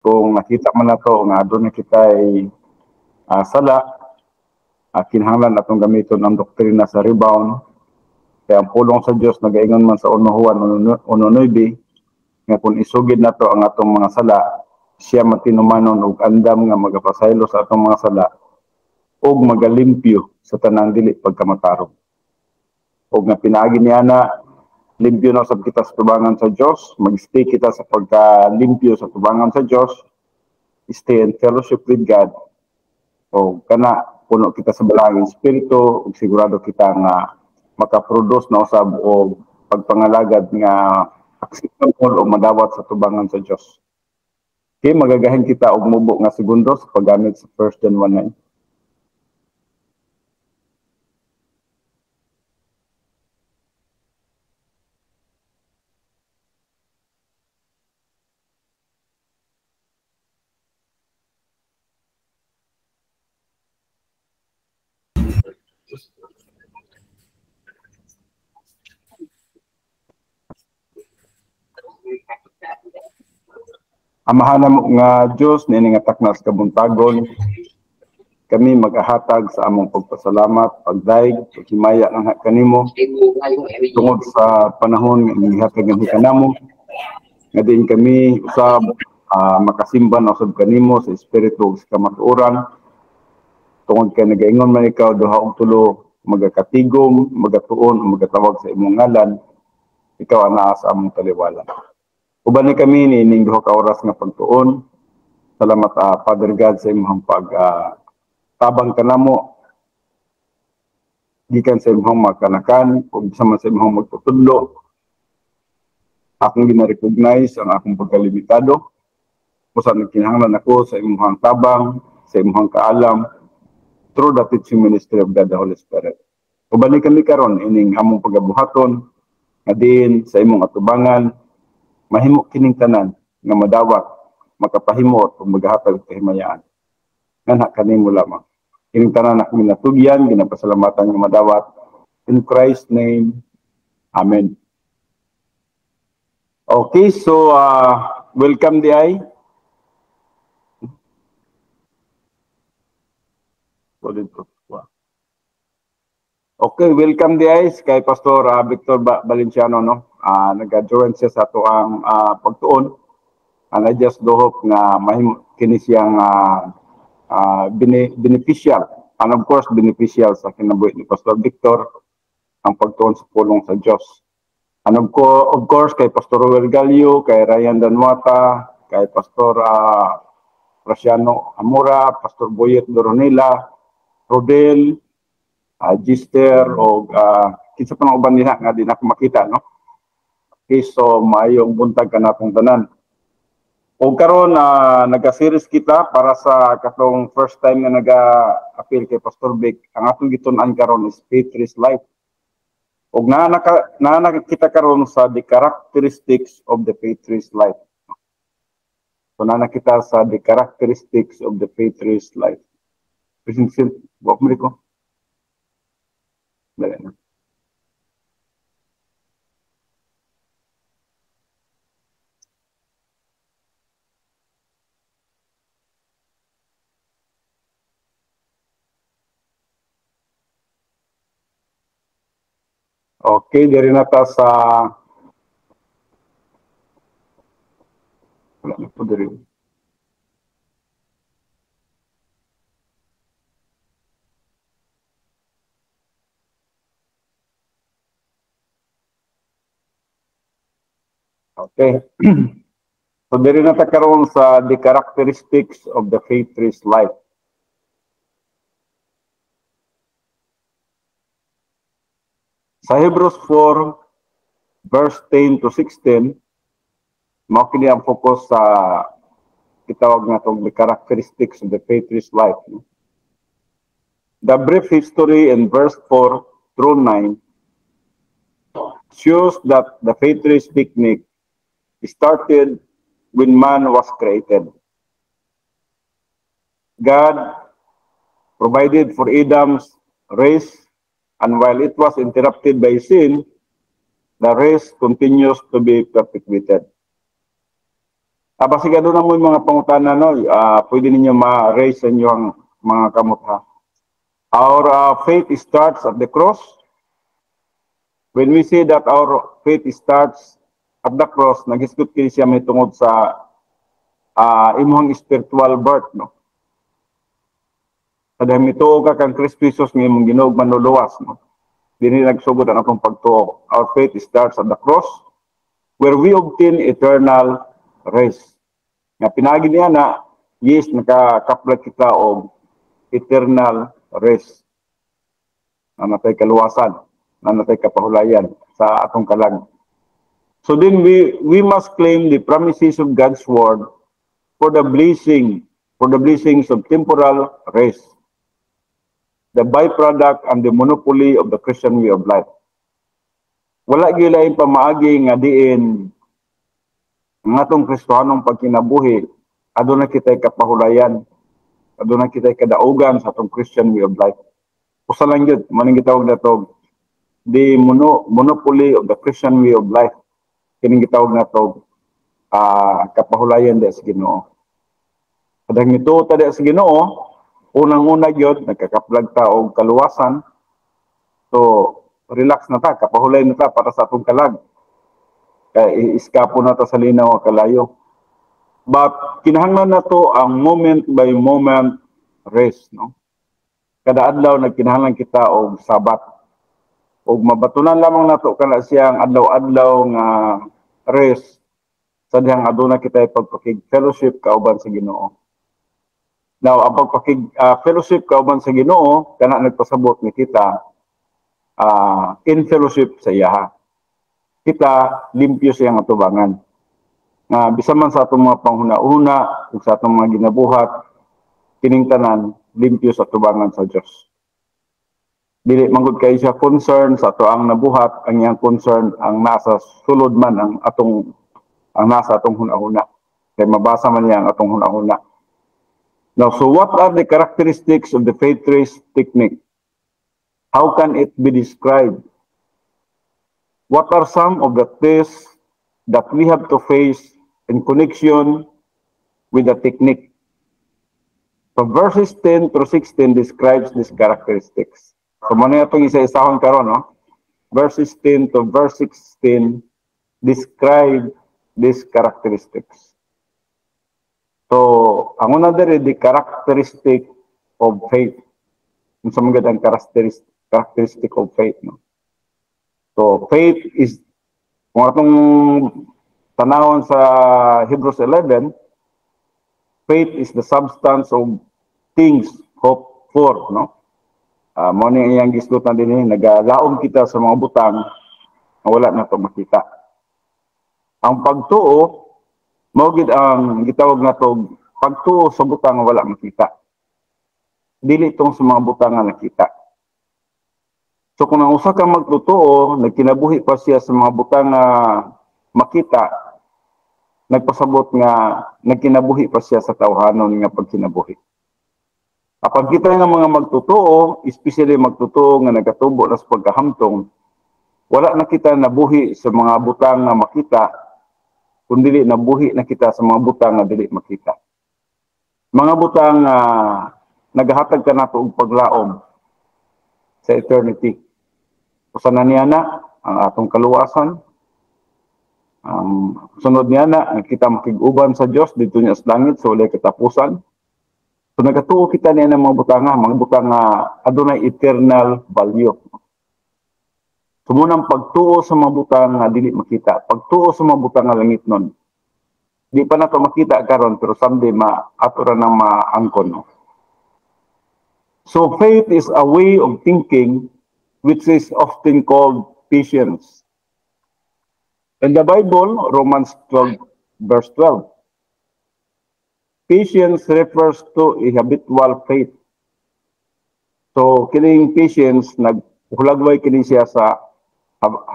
kung nakita man nato nga adun na kita ay sala, kinahanglan atong gamiton ang doktrina sa rebound. Kaya ang pulong sa Dios nagaingon man sa 1 Juan 1:9 nga kung isugid nato ang atong mga sala, siya matinumanon og andam nga magapasaylo sa atong mga sala ug magalimpyo sa tanang dili pagkamatarong. Ug nga pinaagi niya na limpyo na sab kita sa tubangan sa Dios, mag-stay kita sa pagkalimpyo sa tubangan sa Dios, stay in fellowship with God. O kana puno kita sa balangin espiritu ug sigurado kita nga makaproduce na usab og pagpangalagad nga acceptable o madawat sa tubangan sa Dios. Okay, magagahin kita og mubo nga segundo sa paggamit sa 1 John 1:9. Amahan mo nga Dios nini nga taknas kabuntagon, kami magahatag sa among pagpasalamat, pagdaig, paghimaya ng kanimo tungod sa panahon nga gihatag ng kanamo. Nga din kami usab makasimba na usab kanimo sa espiritu ug sa kamatuoran. Tungod kay nagaingon man ikaw duha og tulo magakatigom, magatuon, magatawag sa imong ngalan, ikaw anaa sa among taliwala. Uban ni kami nining duha ka oras nga pagtuon. Salamat Father God sa imong tabang kanamo gikan sa imong makanakan ug sama sa imong magtutudlo. Akong gina-recognize ang akong pagkalimitado. Usa nagkinahanglan ako sa imong tabang, sa imong kaalam through the teaching ministry of God the Holy Spirit. Uban ni kami karon ining among pagabuhaton nga din sa imong atubangan, mahimo kining tanan nga madawat, makapahimo ug maghatag og kahimayaan. Nga kanimo lamang. Kining tanan ako minatugyan, ginapasalamatan nga madawat. In Christ's name, Amen. Okay, so welcome di Okay, welcome di kay Pastor Victor Valenciano, no? Nag-join siya sa ato ang pagtuon. And I just do hope na mahimo kini siyang beneficial. And of course, beneficial sa kinabuhi ni Pastor Victor ang pagtuon sa pulong sa Dios. And of course, kay Pastor Roel Gallo, kay Ryan Danwata, kay Pastor Graciano Amora, Pastor Boyet Doronela, Rodel, Gister, o kinsa pa ng uban nila nga di na makita, no? Okay, so mayong buntag ka na itong tanan. O karon naga-series kita para sa katong first time nga naga-appeal kay Pastor Vic. Ang atong gitun-an karon is Faith is Life. O nakakita karon sa the characteristics of the Faith is Life. So nakita sa the characteristics of the Faith is Life. Present, wak mo ko. Okay, dari nata sa wala na po dari. Okay. So dari nata karon sa the characteristics of the faith-rich life. Sa Hebrews 4, verse 10 to 16, mao kini ang focus sa kitawag nga tong the characteristics of the faith-rich life. The brief history in verse 4 through 9 shows that the faith-rich picnic started when man was created. God provided for Adam's race, and while it was interrupted by sin, the race continues to be perpetuated. Basiga doon na mo yung mga pangutana, no? Pwede ninyo ma-raise sa inyong mga kamot, ha? Our faith starts at the cross. When we say that our faith starts at the cross, nag-isgot kayo siya may tungod sa imong spiritual birth, no? Kada mituo ka kang Kristo Jesus ng imong Ginoo manluluwas, no? Dili nagsugod ang atong pagtuo. Our faith starts at the cross where we obtain eternal rest. Nga pinagi niya na, yes, nakakaplat kita og eternal rest. Na natay kaluwasan, na natay kapahulayan sa atong kalag. So then we must claim the promises of God's word for the blessings of temporal rest, the byproduct and the monopoly of the Christian way of life. Wala gilain pamaagi nga diin ang atong Kristohanong pagkinabuhi, aduna kitay kapahulayan, aduna kitay kadaugan sa atong Christian way of life. Usa lang yun, maning gitawag na to, the monopoly of the Christian way of life. Kining gitawag na to, kapahulayan di sa Ginoo. Kadang ito tadi sa Ginoo, unang-una yun, nagkakaplag ta og kaluwasan. So, relax na ta, kapahulay na ta para sa atong kalag. Kaya iskapo na ta sa linaw kalayo. But kinahanglan na to ang moment by moment rest, no? Kada adlaw nagkinahanglan kita og sabat. Og mabatunan lamang nato kana siyang adlaw-adlaw nga rest sa dihang aduna kita pagpakig fellowship kauban sa Ginoo. Now, ang pagpakig fellowship kauban sa Ginoo kana nagpasabot ni kita in fellowship sa iya. Kita limpyo siyang atubangan. Bisa man sa atong mga panghuna-una ug sa atong mga ginabuhat, kining tanan limpyo sa atubangan sa Dios. Dili manggod kay siya concern sa ato ang nabuhat, ang iyang concern ang nasa sulod man ang nasa atong huna-huna. Kay mabasa man niya ang atong huna-huna. Now, so what are the characteristics of the faith race technique? How can it be described? What are some of the tests that we have to face in connection with the technique? So verses 10 through 16 describes these characteristics. So muna itong isa-isahon karon, no? Verses 10 to verse 16 describe these characteristics. So, ang una diri, the characteristic of faith. Yung sa mga ang characteristic of faith, no? So, faith is, kung atong tanawon sa Hebrews 11, faith is the substance of things hoped for, no? Mo ni iyang gisgutan din nagalaom kita sa mga butang na wala na to makita. Ang pagtuo mao gid ang gitawag nato pagtuo sa butang nga wala makita. Dili tong sa mga butang nga nakita. So kung ang usa ka magtutuo, nagkinabuhi pa siya sa mga butang nga makita, nagpasabot nga nagkinabuhi pa siya sa tawhanon nga pagkinabuhi. Kapag kita nga mga magtutuo, especially magtutuo nga nagatubo na sa pagkahamtong, wala na kita nabuhi sa mga butang nga makita, kundi nabuhi na kita sa mga butang nga dili makita. Mga butang nga nagahatag ka nato og paglaom sa eternity. Usa na niya na ang atong kaluwasan. Sunod niya na kita makig-uban sa Dios dito niya sa langit sa walay katapusan. So nagatuo kita niya ng mga butang nga adunay eternal value. So munang pagtuo sa mga butang nga dili makita, pagtuo sa mga butang nga langit nun. Di pa na to makita karon pero someday ato ra nang maangkon, no? So faith is a way of thinking which is often called patience. In the Bible, Romans 12 verse 12. Patience refers to a habitual faith. So kining patience naghulagway kini siya sa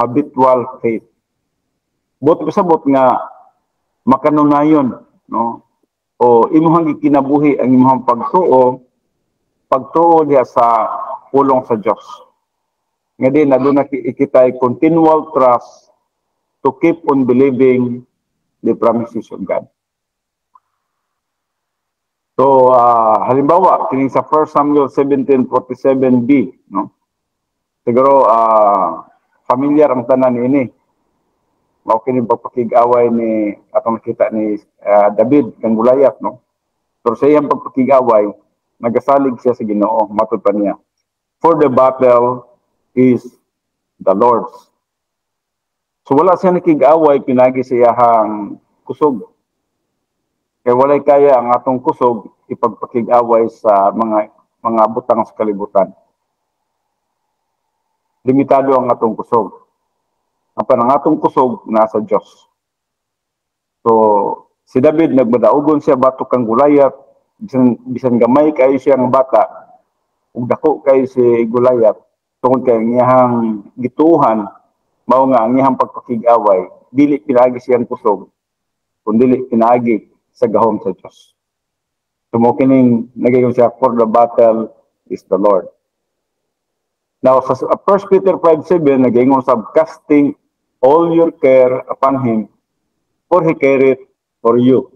habitual faith. Bot pasabot nga makanunayon, no? O imong gikinabuhi ang imong pagtuo diha sa pulong sa Dios. Nga din aduna kitay continual trust to keep on believing the promises of God. So, halimbawa, kining sa 1 Samuel 17:47b, no? Siguro, familiar ang tanan ini. Mao kini pagpakig-away ni atong nakita ni David kang Goliath, no? Pero sa iyang pagpakig-away, nagasalig siya sa Ginoo, matud pa niya. For the battle is the Lord's. So wala siya nakig-away pinagi sa iyang kusog. Kaya walay kaya ang atong kusog ipagpakig-away sa mga butang sa kalibutan. Limitado ang atong kusog. Ang atong kusog nasa Diyos. So, si David nagmadaugon siya batok kang Goliath, bisan gamay kayo siyang bata, ug dako kay si Goliath, tungod kay iyang gituhan, mao nga ang iyang pagpakig-away, dili pinaagi siyang kusog, kundi pinaagi sa gahom sa Diyos. So, mo kining nagayon siya, for the battle is the Lord. Now, sa 1 Peter 5:7, nagayon sa casting all your care upon Him, for He careth for you.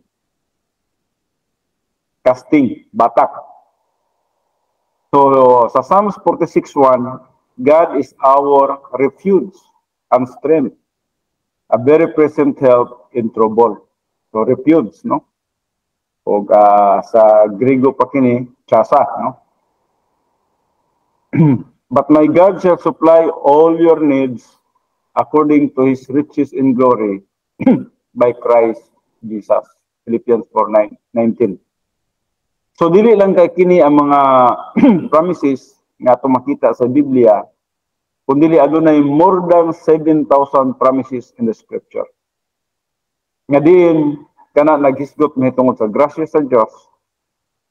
Casting, batak. So, sa Psalms 46:1, God is our refuge and strength, a very present help in trouble. So, refuge, no? O sa Griego pa kini, chasa, no? But my God shall supply all your needs according to His riches in glory by Christ Jesus. Philippians 4:19. So dili lang kay kini ang mga promises nga ato makita sa Biblia, kundi adunay more than 7,000 promises in the scripture. Nga din kana naghisgot mahitungod sa grasya sa Dios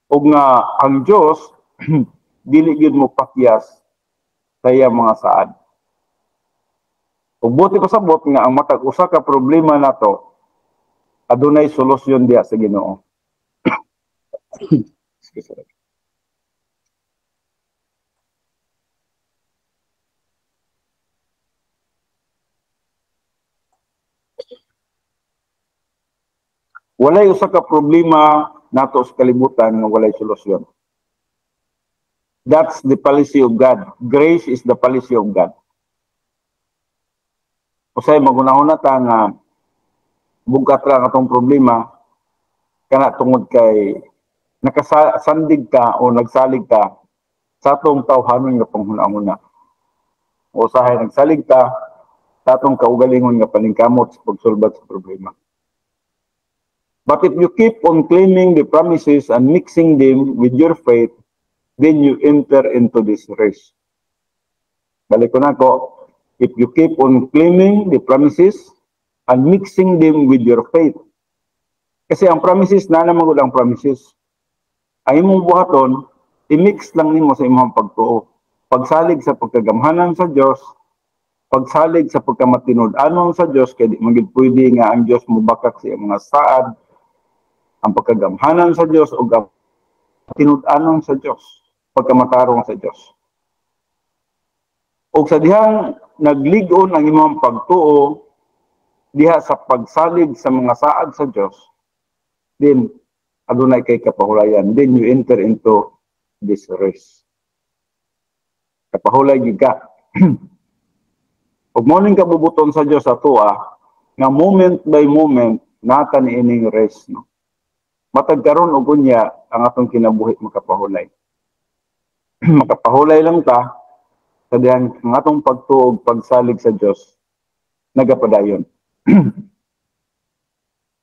ug nga ang Dios dili gyud mo pakyas sa iyang mga saad. Ug buti pasabot nga ang matag usa ka problema nato adunay solusyon diha sa Ginoo. Walay usa ka problema nato sa kalibutan nga walay solusyon. That's the policy of God. Grace is the policy of God. Usay magunahon na ta nga bugat ra atong problema kana tungod kay nakasandig ka o nagsalig ka sa atong tawhanon nga panghuna-una. Usahay nagsalig ka sa atong kaugalingon nga paningkamot sa pagsulbad sa problema. But if you keep on claiming the promises and mixing them with your faith, then you enter into this race. Balik ko na ko, if you keep on claiming the promises and mixing them with your faith. Kasi ang promises, na naman ang promises. Ang imong buhaton, i-mix lang nimo sa imong pagtuo. Pagsalig sa pagkagamhanan sa Diyos, pagsalig sa pagkamatinud-anon sa Diyos, kaya di magid pwede nga ang Diyos mubakak sa mga saad, ang pagkagamhanan sa Diyos o tinud-anon sa Diyos, pagkamatarong sa Diyos. O sa dihang nagligon ang imong pagtuo, diha sa pagsalig sa mga saad sa Diyos, then adunay kay kapahulayan, then you enter into this race. Kapahulay giga. Ug mo ning kabubuton sa Dios atua nga moment by moment nata ni ining race, no. Matag karon og unya ang atong kinabuhi makapahulay. Makapahulay lang ta sa dihang ang atong pagtuo ug pagsalig sa Dios nagapadayon.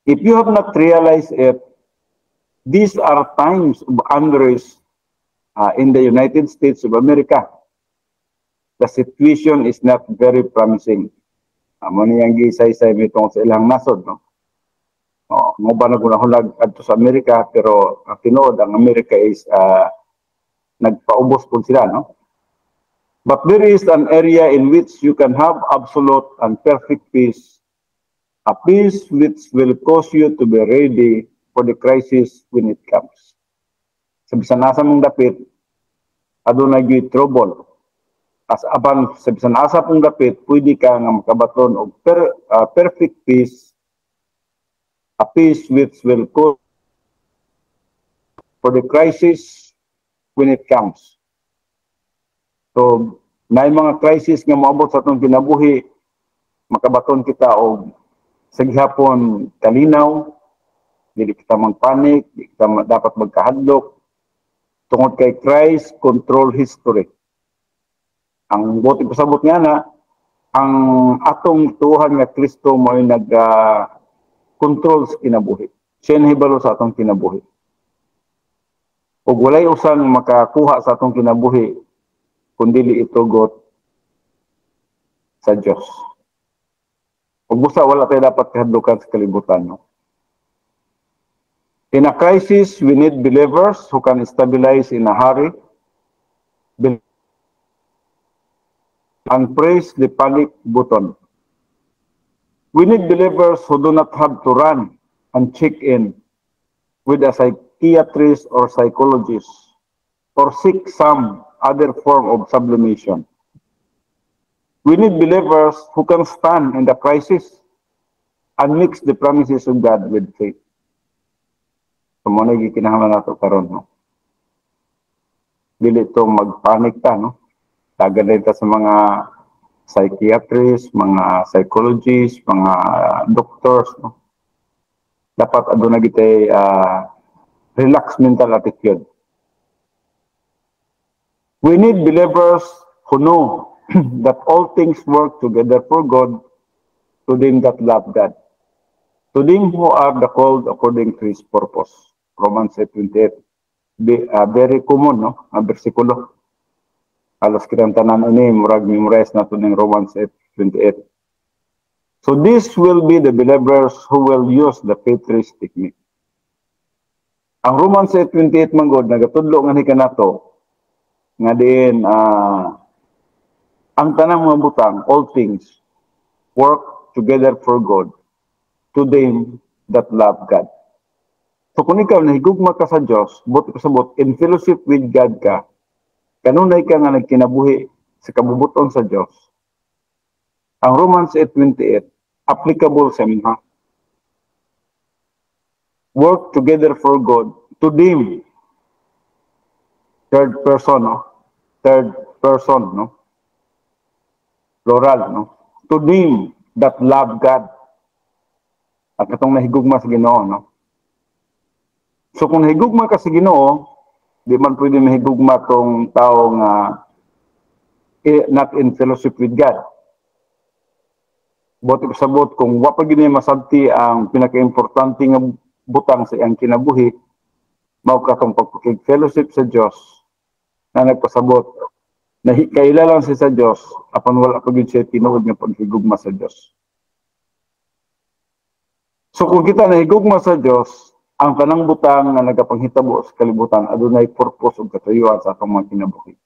If you have not realized it, these are times of unrest in the United States of America. The situation is not very promising. Amo niyang gisaysay mitong sa ilang nasod, no? Mo ba nagunahulag adto sa Amerika, pero ang tinuod ang Amerika is nagpaubos po sila, no? But there is an area in which you can have absolute and perfect peace, a peace which will cause you to be ready for the crisis when it comes. Sa bisan asa mong dapit, adunay gyud trouble. As aban sa bisan asa pong dapit, pwede ka nga makabaton og perfect peace, a peace which will cause for the crisis when it comes. So, may mga crisis nga maabot sa atong kinabuhi, makabaton kita og sa gihapon kalinaw, dili kita magpanik, di kita dapat magkahadlok tungod kay Christ control history. Ang buti pasabot nga na, ang atong tuhan nga Kristo mo ay nag-control sa kinabuhi. Siya nahibalo sa atong kinabuhi. Ug walay usang makakuha sa atong kinabuhi kundi itugot sa Dios. Ug busa wala tayo dapat kahadlukan sa kalibutan, no? In a crisis, we need believers who can stabilize in a hurry and press the panic button. We need believers who do not have to run and check in with a psychiatrist or psychologist or seek some other form of sublimation. We need believers who can stand in the crisis and mix the promises of God with faith. So, muna yung kinahanglan nato karon, no? Dili ito magpanik ta, no? Tagad ta sa mga psychiatrists, mga psychologists, mga doctors, no? Dapat aduna gitay relaxed mental attitude. We need believers who know that all things work together for good to them that love God, to them who are the called according to His purpose. Romans 8:28. Very common, no? Ang bersikulo. Alas kirantanan ini, murag memorize nato ng Romans 8:28. So this will be the believers who will use the Petrus technique. Ang Romans 8:28 manggod, nagatudlo nga ni kanato, nga din, ang tanang mga butang, all things, work together for good to them that love God. So kung ikaw nahigugma ka sa Diyos, buti pasabot, in fellowship with God ka, kanunay ka nga nagkinabuhi sa kabubuton sa Diyos. Ang Romans 8:28, applicable sa mga work together for good to them. Third person, no? Third person, no? Plural, no? To them that love God. At itong nahigugma sa Ginoo, no? So kung nahigugma ka sa Ginoo, di man pwede mahigugma tong taong not in fellowship with God. Buti pasabot kung wa pa gini masabti ang pinaka-importante nga butang sa iyang kinabuhi, mao katong pagkig-fellowship sa Dios na nagpasabot na kaila lang siya sa Dios apan wala pa gyud siya tinuod nga paghigugma sa Dios. So kung kita nahigugma sa Dios, ang tanang butang nga nagapanghitabo sa kalibutan adunay purpose ug katuyuan sa atong mga kinabuhi.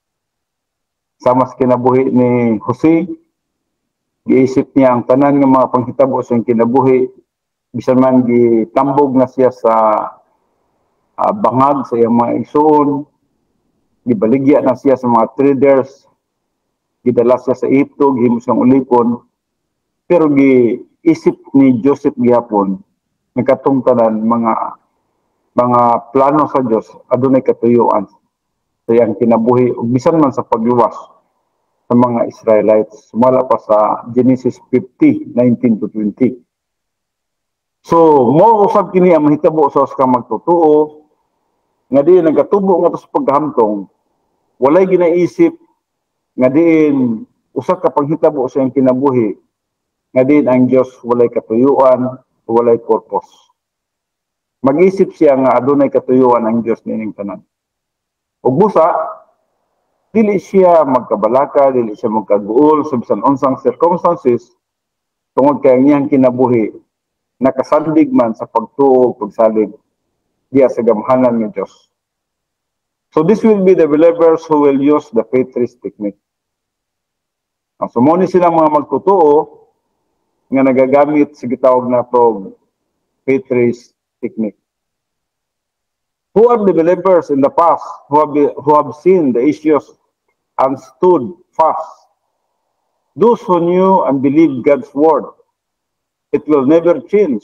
Sama sa kinabuhi ni Jose, giisip niya ang tanan nga mga panghitabo sa kinabuhi, bisan man gitambog na siya sa bangag sa iyang mga igsoon, gibaligya na siya sa mga traders, gidala siya sa Egypto, gihimo siyang ulipon, pero giisip ni Joseph gihapon nagkatong tanan mga plano sa Dios adunay katuyuan sa iyang kinabuhi ug bisan man sa pagluwas sa mga Israelites, sumala pa sa Genesis 50:19-20. So, mo usab kini ang mahitabo sa usa ka magtotoo nga di nagatubo nga sa paghamtong, walay ginaisip nga diin usa ka paghitabo sa iyang kinabuhi nga diin ang Dios walay katuyuan, walay purpose. Mag-isip siya nga adunay katuyuan ang Dios nining tanan. Ug busa dili siya magkabalaka, dili siya magkaguol sa bisan unsang circumstances tungod kay iyang kinabuhi nakasandig man sa pagtuo ug pagsalig diya sa gamhanan ni Dios. So this will be the believers who will use the Petrus technique. Ang sumuni silang mga magtutuo nga nagagamit sa gitawag nato Petrus technique. Who are the believers in the past who have seen the issues and stood fast? Those who knew and believed God's word. It will never change.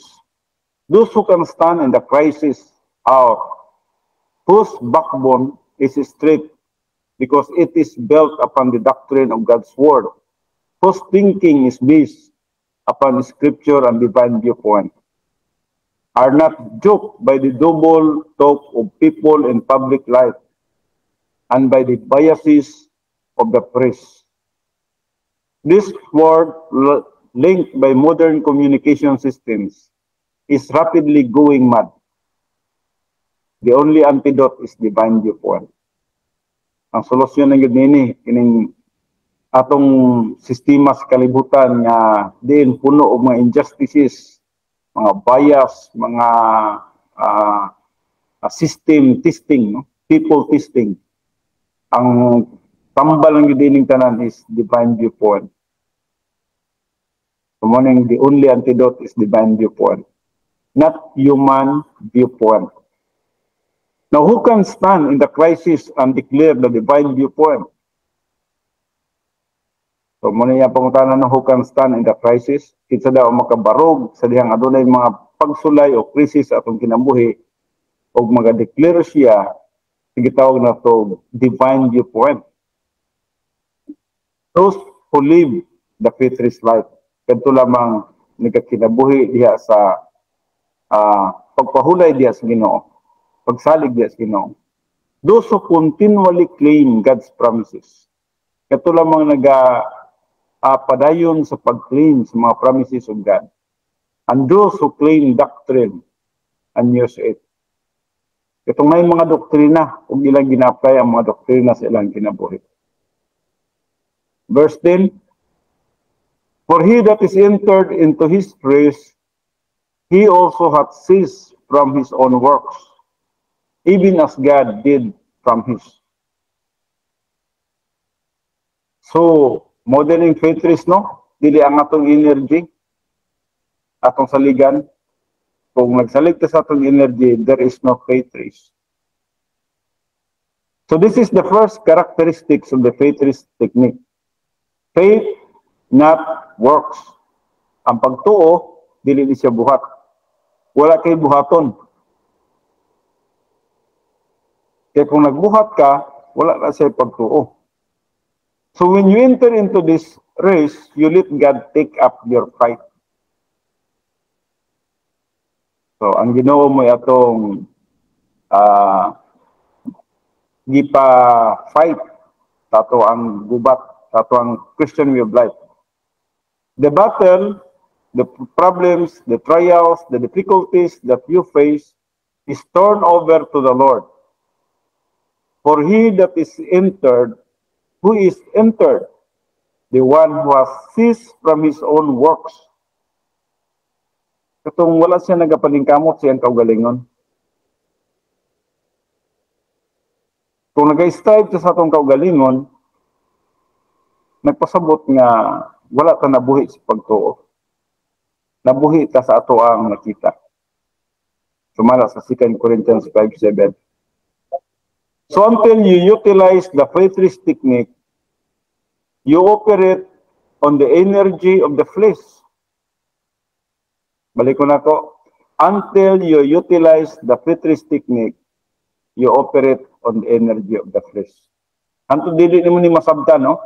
Those who can stand in the crisis hour. whose backbone is strict because it is built upon the doctrine of God's word, whose thinking is based upon scripture and divine viewpoint, are not joked by the double talk of people in public life and by the biases of the press. This word, linked by modern communication systems, is rapidly going mad. The only antidote is divine viewpoint. Ang solusyon ng yun nini, kining atong sistema sa kalibutan nga din puno og mga injustices, mga bias, mga system testing, no? People testing. Ang tambal ng gidining tanan is divine viewpoint. So, the only antidote is divine viewpoint, not human viewpoint. Now, who can stand in the crisis and declare the divine viewpoint? So, muna yung pangutanan ng who can stand in the crisis, kitsa daw makabarog sa dihang adunay mga pagsulay o krisis atong kinabuhi o mga-declare siya, gitawag na to divine viewpoint. Those who live the faithless life, kanto lamang nagkakinabuhi diha sa pagpahulay diha sa Ginoo, pagsalig diha sa Ginoo. Those who continually claim God's promises, kanto lamang padayon sa pag-claim sa mga promises of God. And those who claim doctrine and use it. Itong may mga doktrina, kung ilang ginapay ang mga doktrina sa ilang kinabuhi. Verse 10, for he that is entered into his grace, he also hath ceased from his own works, even as God did from his. So, modeling faith risk, no? Dili ang atong energy, atong saligan. Kung nagsalig ka sa atong energy, there is no faith risk. So this is the first characteristics of the faith risk technique. Faith, not works. Ang pagtuo, dili ni siya buhat. Wala kay buhaton. Kaya kung nagbuhat ka, wala na siya pagtuo. So when you enter into this race, you let God take up your fight. So ang Ginoo mo atong gipa fight tato ang gubat, tato ang Christian way of life. The battle, the problems, the trials, the difficulties that you face is turned over to the Lord. For he that is entered, who is entered, the one who has ceased from his own works. Katong wala siya nagapalingkamot siyang kaugalingon. Kung nag-strive sa atong kaugalingon, nagpasabot nga wala ta nabuhi sa pagtuo. Nabuhi ta sa ato ang nakita. Sumala sa 2 Corinthians 5:7. So until you utilize the faith risk technique, you operate on the energy of the flesh. Balik ko na to. Until you utilize the faith risk technique, you operate on the energy of the flesh. Anto dili nimo ni masabtan, no?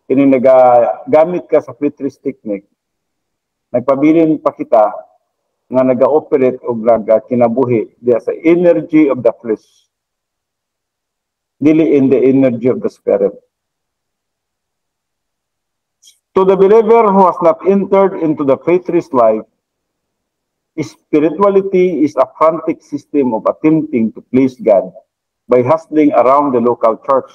Kini nagagamit ka sa faith risk technique. Nagpabilin pa kita nga naga-operate o kinabuhi diya sa energy of the flesh. Dili in the energy of the spirit. To the believer who has not entered into the faith risk life, spirituality is a frantic system of attempting to please God by hustling around the local church,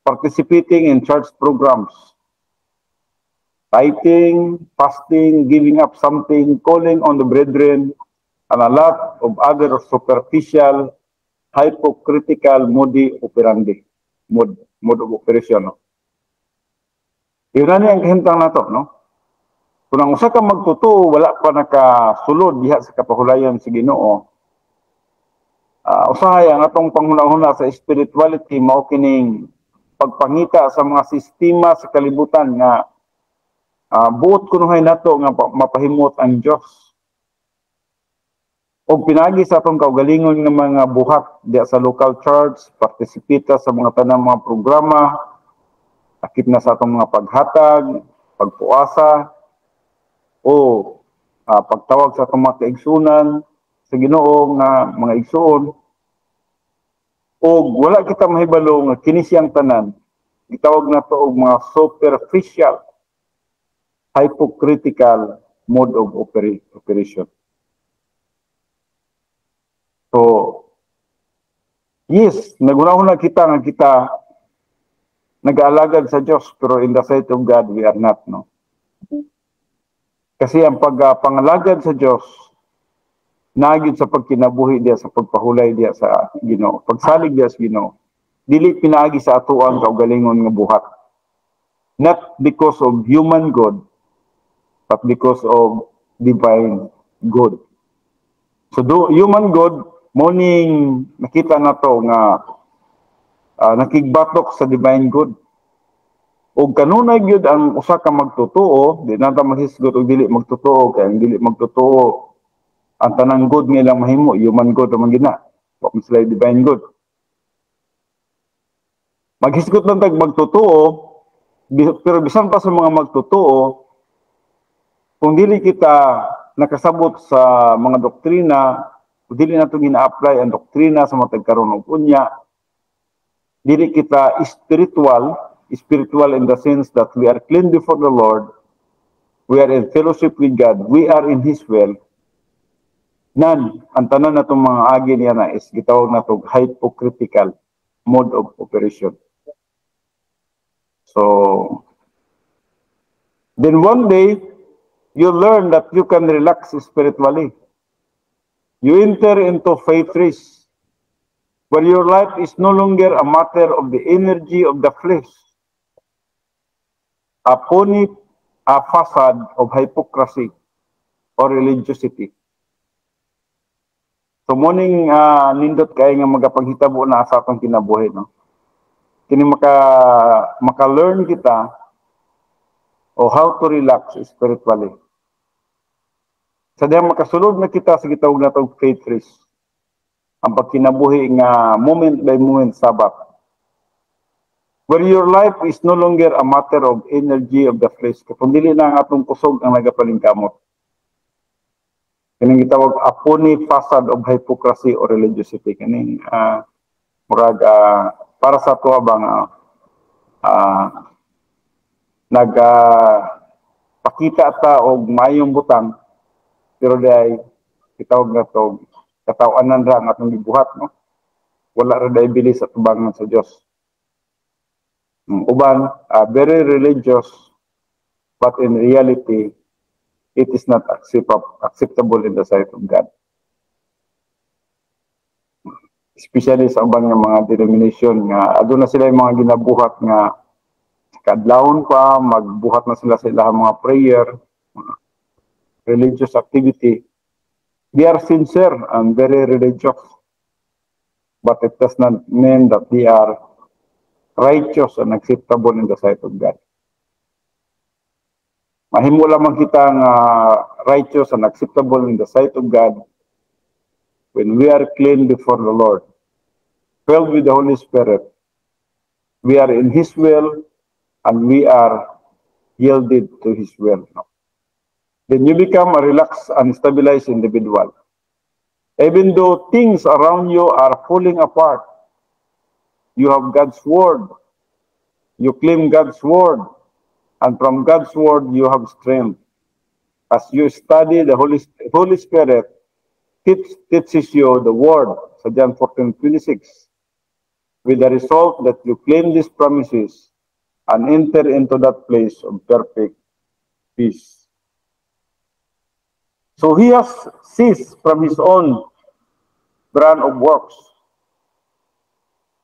participating in church programs, tithing, fasting, giving up something, calling on the brethren, and a lot of other superficial, hypocritical mode of operation. No? Yun na ang kahintang na to, no? Kung ang usa ka magtutuo, wala pa nakasulod diha sa kapahulayan sa Ginoo. Usahay ang atong panghuna-huna sa spirituality mao kining pagpangita sa mga sistema sa kalibutan nga buot kunuhay nato nga mapahimot ang Dios. O pinagi sa atong kaugalingon ng mga buhat diya sa local church, partisipita sa mga tanang mga programa, akit na sa atong mga paghatag, pagpuasa, o pagtawag sa atong mga kaigsunan sa Ginoo nga mga igsuon. O wala kita mahibalo nga kini siyang tanan, gitawag na to og mga superficial, hypocritical mode of operation. So, yes, nagunahon kita nga kita nag-aalagad sa Diyos, pero in the sight of God, we are not, no? Kasi ang pagpangalagad sa Diyos, nagid sa pagkinabuhi diya, sa pagpahulay diya sa Ginoo, pagsalig diya sa Ginoo, dili pinaagi sa atuang kaugalingon nga buhat. Not because of human good, but because of divine good. So, human good, morning nakita na to nga nakigbatok sa divine good. O kanunay gyud ang usa ka magtotoo, di na ta mahisgot og dili magtotoo, kay ang dili magtotoo ang tanang good nga ilang mahimo, human good ra man gina. Wa man sila divine good. Maghisgot lang tag magtotoo, pero bisan pa sa mga magtotoo, kung dili kita nakasabot sa mga doktrina, dili nato gina-apply ang doktrina sa matag karon og unya, dili kita spiritual in the sense that we are clean before the Lord, we are in fellowship with God, we are in His will. Nan, ang tanan natong mga agi niya na is gitawag natong hypocritical mode of operation. So, then one day, you learn that you can relax spiritually. You enter into faith race, where your life is no longer a matter of the energy of the flesh, a facade of hypocrisy or religiosity. So, morning nindot kay nga magapaghitabo na sa atong kinabuhi, no? Kini maka-learn kita o how to relax spiritually. Sa diya makasulod na kita sa gitawag na itong faith race. Ang pagkinabuhi nga moment by moment sabat. Where your life is no longer a matter of energy of the flesh. Kung dili na ang atong kusog ang nagapalingkamot. Kining gitawag a phony facade of hypocrisy or religiosity. Kining murag para sa tuwa bang pakita ta og mayong butang, pero dahil kitawag na to katawanan ra ang atong gibuhat, no? Wala ra dahil bilis sa tubangan sa Dios. Uban very religious, but in reality it is not acceptable in the sight of God. Especially sa ubang nga mga denomination nga aduna sila yung mga ginabuhat nga kadlawon pa, magbuhat na sila sa ilang mga prayer, religious activity. They are sincere and very religious, but it does not mean that they are righteous and acceptable in the sight of God. Mahimo lamang kita nga righteous and acceptable in the sight of God when we are clean before the Lord, filled with the Holy Spirit. We are in His will and we are yielded to His will. Then you become a relaxed and stabilized individual. Even though things around you are falling apart, you have God's word. You claim God's word. And from God's word, you have strength. As you study, the Holy Spirit teaches you the word, sa John 14:26, with the result that you claim these promises and enter into that place of perfect peace. So he has ceased from his own brand of works.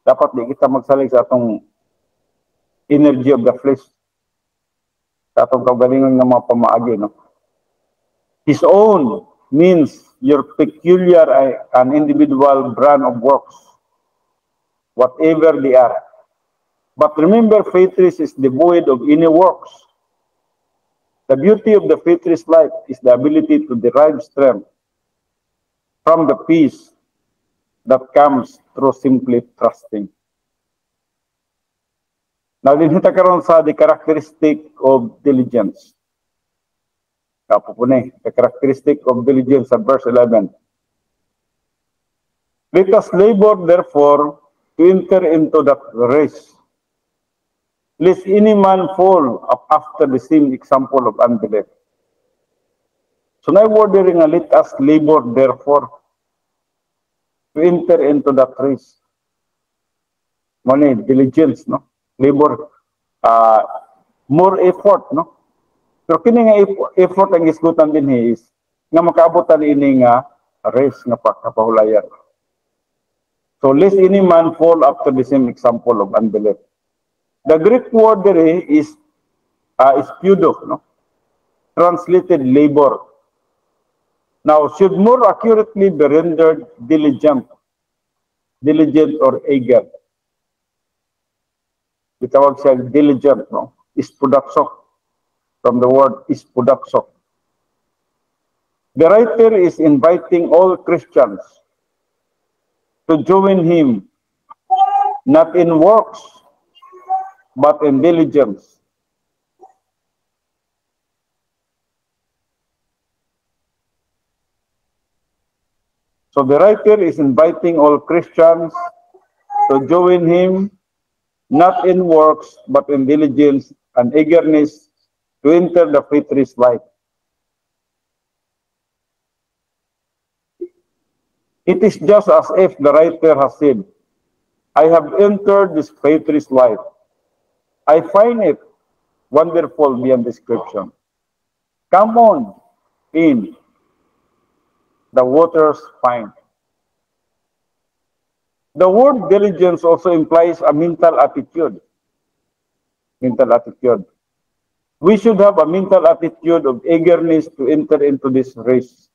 Dapat di kita magsalig sa atong energy of the flesh, sa atong kaugalingon nga mga pamaagi, no? His own means your peculiar and individual brand of works, whatever they are. But remember, faith race is devoid of any works. The beauty of the faith race life is the ability to derive strength from the peace that comes through simply trusting. Now, dinhita karon sa the characteristic of diligence. Kapo po ni, the characteristic of diligence sa verse 11. Let us labor, therefore, to enter into that race, lest any man fall up after the same example of unbelief. So now word nga, let us labor, therefore, to enter into that race. Money, diligence, no? Labor, more effort, no? Pero kini nga effort ang isgutan din is nga makaabotan ini nga race nga kapahulayan. So lest any man fall after the same example of unbelief. The Greek word there is speudo, no? Translated labor. Now, should more accurately be rendered diligent or eager. Itawag siya diligent, no? Ispodakso, from the word ispodakso. The writer is inviting all Christians to join him, not in works, but in diligence. So the writer is inviting all Christians to join him, not in works, but in diligence and eagerness to enter the faith race life. It is just as if the writer has said, I have entered this faith race life. I find it wonderful beyond description. Come on in. The waters find. The word diligence also implies a mental attitude. Mental attitude. We should have a mental attitude of eagerness to enter into this race.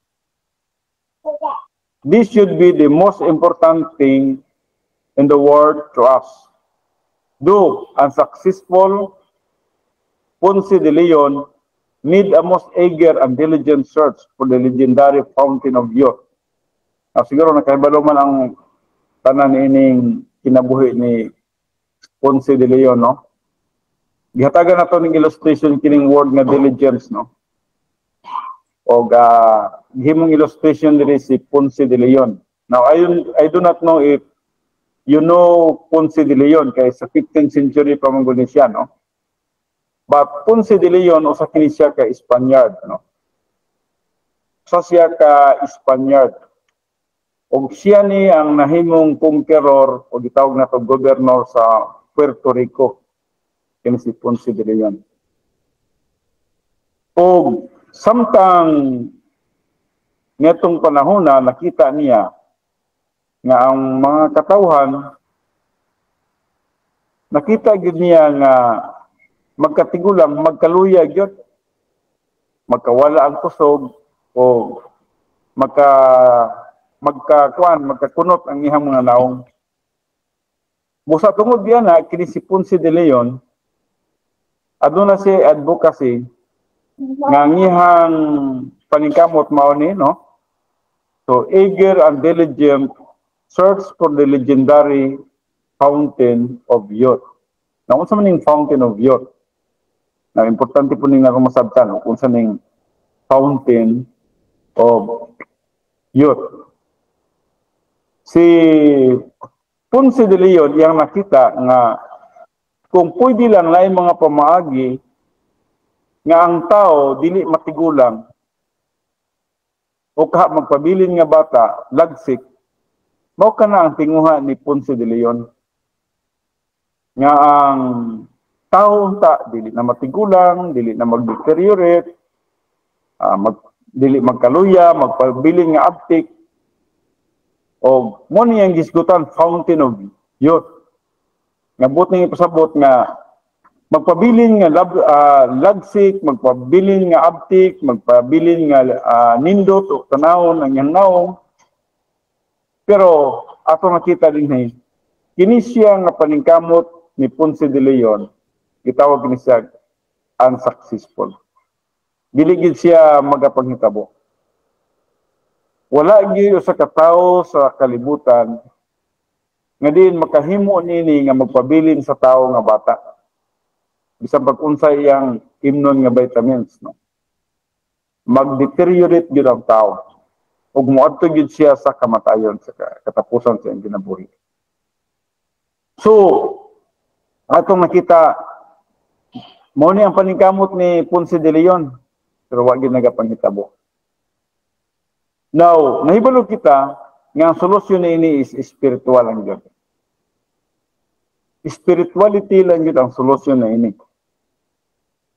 This should be the most important thing in the world to us. Though unsuccessful, Ponce de Leon made a most eager and diligent search for the legendary fountain of youth. Siguro nakahibalo man ang tanan ining kinabuhi ni Ponce de Leon, no? Gihatagan nato ning illustration kining word nga diligence, no? O gihimong illustration diri si Ponce de Leon. Now I do not know if you know Ponce de Leon kay sa 15th century pa man siya, no? But Ponce de Leon usa kini siya ka Spaniard, no? Usa siya ka Spaniard. Og siya ni ang nahimong conqueror o gitawag nato gobernador sa Puerto Rico. Kini si Ponce de Leon. Og samtang nitong panahon na nakita niya nga ang mga katawhan nakita gid niya nga magkatigulang, magkaluya gyud, magkawala ang kusog o magkakunot ang ihang mga naong. Busa tungod diyan na kini si Ponce de Leon aduna si advocacy nga ang ihang paningkamot mao ni, no? So eager and diligent search for the legendary fountain of youth. Now, unsa man ning fountain of youth? Na importante po ning akong masabtan kung sa ning fountain of youth. Si Ponce de Leon yang nakita nga kung pwede lang na mga pamaagi nga ang tao dili matigulang o kaha magpabilin nga bata lagsik, mao kana ang tinguha ni Ponce de Leon nga ang tao ta dili na matigulang, dili na mag-deteriorate, dili magkaluya, magpabilin nga aptik, o mo niyang gisgutan fountain of youth. Nga buot ning ipasabot nga magpabilin nga lagsik, magpabilin nga aptik, magpabilin nga nindot o tanawon ang yang naong. Pero ato nakita din kini siya nga paningkamot ni Ponce de Leon, gitawag ni siya unsuccessful. Dili gid siya magapanghitabo. wala gyud sa katawo sa kalibutan nga diin makahimo nini nga magpabilin sa tawo nga bata. Bisan pag-unsa iyang imnon nga vitamins, no? Mag-deteriorate gyud ang tawo ug moadto gyud siya sa kamatayon sa katapusan sa iyang kinabuhi. So, atong nakita mao ni ang paningkamot ni Ponce de Leon, pero wa gyud nagapangitabo. Now, nahibalo kita nga ang solusyon niini is spiritual lang gyud. Spirituality lang gyud ang solusyon na ini.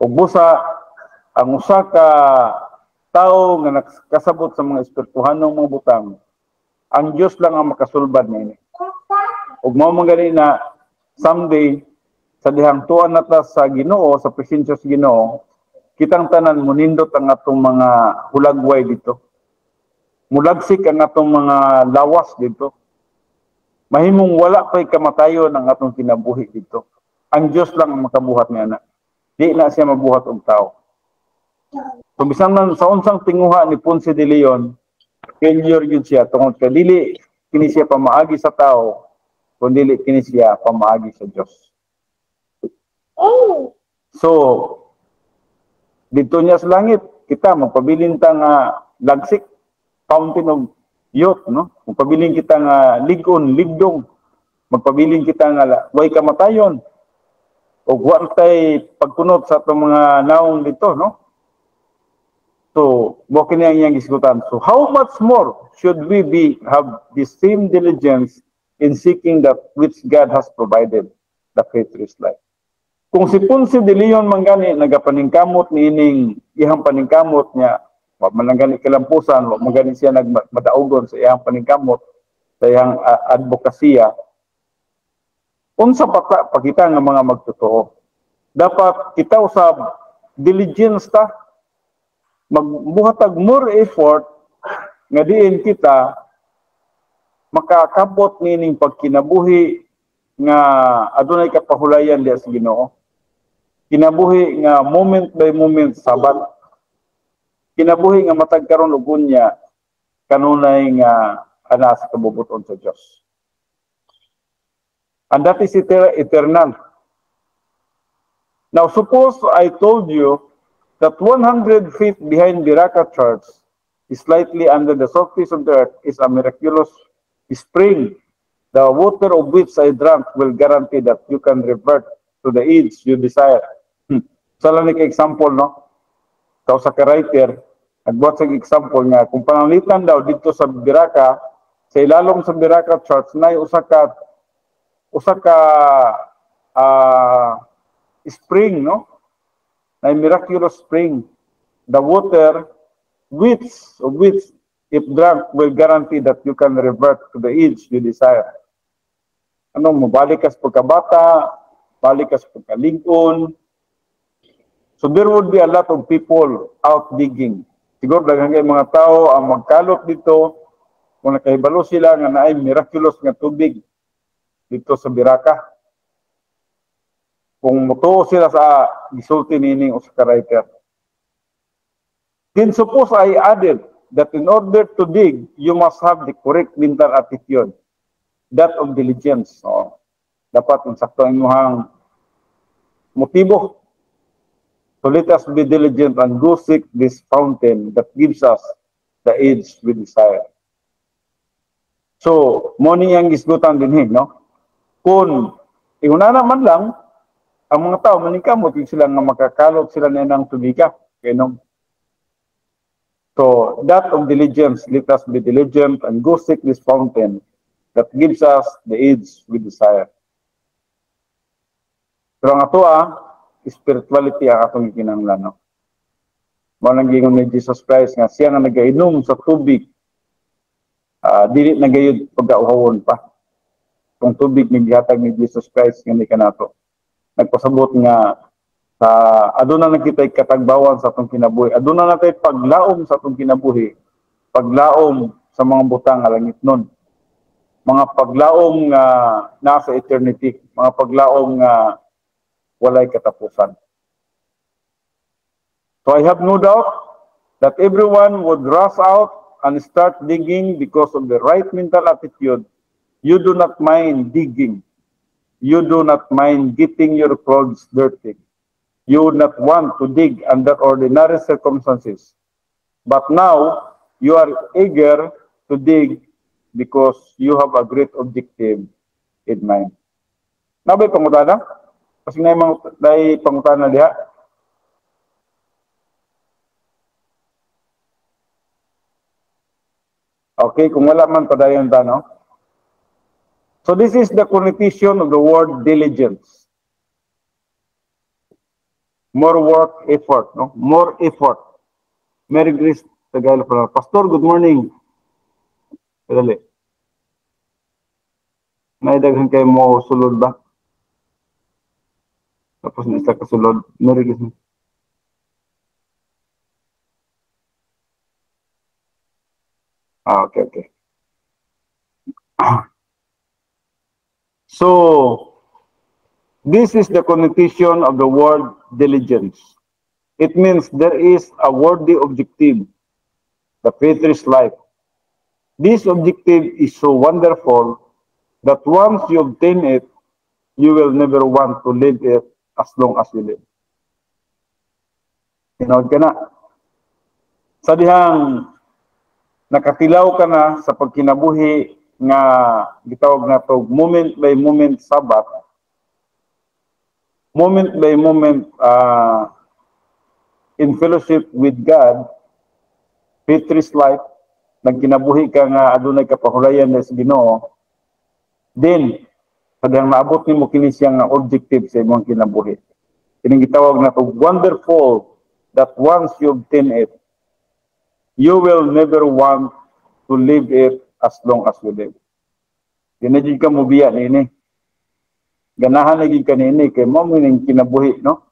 Ug busa ang usa ka tawo nga nakasabot sa mga espirituhanong mga butang, ang Dios lang ang makasulbad niini. Ug mao man gani na someday sa dihang tuan nata sa Ginoo, sa presensya sa Ginoo, kitang tanan munindot ang atong mga hulagway dito. Mulagsik ang atong mga lawas dito. Mahimong wala pa'y kamatayon ang atong kinabuhi dito. Ang Diyos lang ang makabuhat niya na. Di na siya mabuhat og tao. So bisan man sa unsang tinguha ni Ponce de Leon, failure yun siya tungod kay dili kini siya pamaagi sa tao, kundi dili kini siya pamaagi sa Dios. So dito niya sa langit, kita magpabilin ta nga lagsik, fountain of youth, no? Magpabilin kita nga ligon, ligdong, magpabilin kita nga way kamatayon, o wa tay pagkunot sa atong mga naong dito, no? So, mo kini ang iyang isgutan. So, how much more should we have the same diligence in seeking that which God has provided, the faithless life? Kung si Ponce de Leon man gani nagapaningkamot niining iyang paningkamot niya, wa man gani kalampusan, wa man gani siya nagmadaugon sa iyang paningkamot, sa iyang advokasya, unsa pa kita nga mga magtotoo. Dapat kita usab diligence ta, magbuhatag more effort nga diin kita makakabot nining pagkinabuhi nga adunay kapahulayan diya sa Ginoo. Kinabuhi nga moment by moment sabat. Kinabuhi nga matag karon og unya kanunay nga ana sa kabubuton sa Dios. And that is eternal. Now suppose I told you that 100 feet behind Biraca Church, slightly under the surface of the earth, is a miraculous spring. The water of which I drank will guarantee that you can revert to the age you desire. Sa lang ni example, no? Sa ka-writer, nagbuhat sa example nga, kung pananglitan daw dito sa Biraca, sa ilalong sa Biraca Church, na usa ka spring, no? Na miraculous spring. The water which if drunk will guarantee that you can revert to the age you desire. Ano mo, balik ka sa pagkabata, balik ka sa pagkalingkon. So there would be a lot of people out digging. Siguro daghang mga tao ang magkalot dito kung nakahibalo sila nga naay miraculous nga tubig dito sa Biraca. Kung mutuo sila sa gisulti nining usa ka writer. Then suppose I added that in order to dig, you must have the correct mental attitude, that of diligence. So, dapat insakto ang inyong motibo. So let us be diligent and go seek this fountain that gives us the age we desire. So, moni ang gisgutan din, no? Kung ihunana man lang, ang mga tao maningkamot sila nga makakalot sila na ng tubika. Okay, no? So, that of diligence, let us be diligent and go seek this fountain that gives us the age we desire. Pero ang ato spirituality ang atong gikinahanglan, no? Mao nang gingon ni Jesus Christ nga siya nga nagainom sa tubig, dili na gayud pagkauhawon pa. Kung tubig ni gihatag ni Jesus Christ nga ni kanato. Nagpasabot nga aduna na kita'y katagbawan sa atong kinabuhi. Aduna na tayo paglaom sa atong kinabuhi. Paglaom sa mga butang nga langit nun. Mga paglaom nga nasa eternity. Mga paglaom nga walay katapusan. So I have no doubt that everyone would rush out and start digging because of the right mental attitude, you do not mind digging. You do not mind getting your clothes dirty. You would not want to dig under ordinary circumstances. But now, you are eager to dig because you have a great objective in mind. Nabay pangutana? Kasi na yung pangutana diha. Okay, kung wala man padayon tanong. So this is the connotation of the word diligence. More work, effort, no? More effort. Mary Grace Tagalog. Pastor, good morning. Dali. Naidaghan kayo mo sulod ba? Tapos na isa kasulod. Mary Grace. Okay, okay. So, this is the connotation of the word diligence. It means there is a worthy objective, the Petrus life. This objective is so wonderful that once you obtain it, you will never want to live it as long as you live. Tinood ka na. Sa dihang nakatilaw ka na sa pagkinabuhi nga gitawag na to moment by moment sabat, moment by moment in fellowship with God, Petrus life, nagkinabuhi ka nga adunay kapahulayan sa Ginoo, then kadang naabot nimo kini siya nga objective sa imong kinabuhi. Kining gitawag na to wonderful that once you obtain it, you will never want to live it as long as you live. Ginadid ka mo biya nini. Ganahan lagi ka nini kay mo ning kinabuhi, no?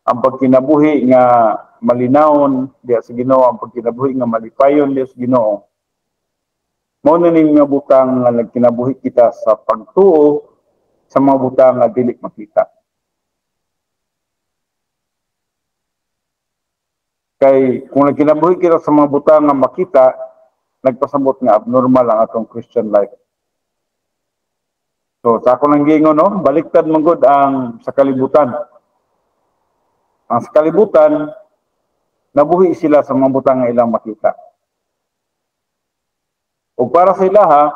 Ang pagkinabuhi nga malinawon diya sa Ginoo, ang pagkinabuhi nga malipayon diya sa Ginoo. Mao na ning mga butang nga nagkinabuhi kita sa pagtuo sa mga butang nga dili makita. Kay kung nagkinabuhi kita sa mga butang nga makita, nagpasabot nga abnormal ang atong Christian life. So, sa ako nang gingon, no? Baliktad manggod ang sa kalibutan. Ang sa kalibutan, nabuhi sila sa mga butang nga ilang makita. O para sa ilaha,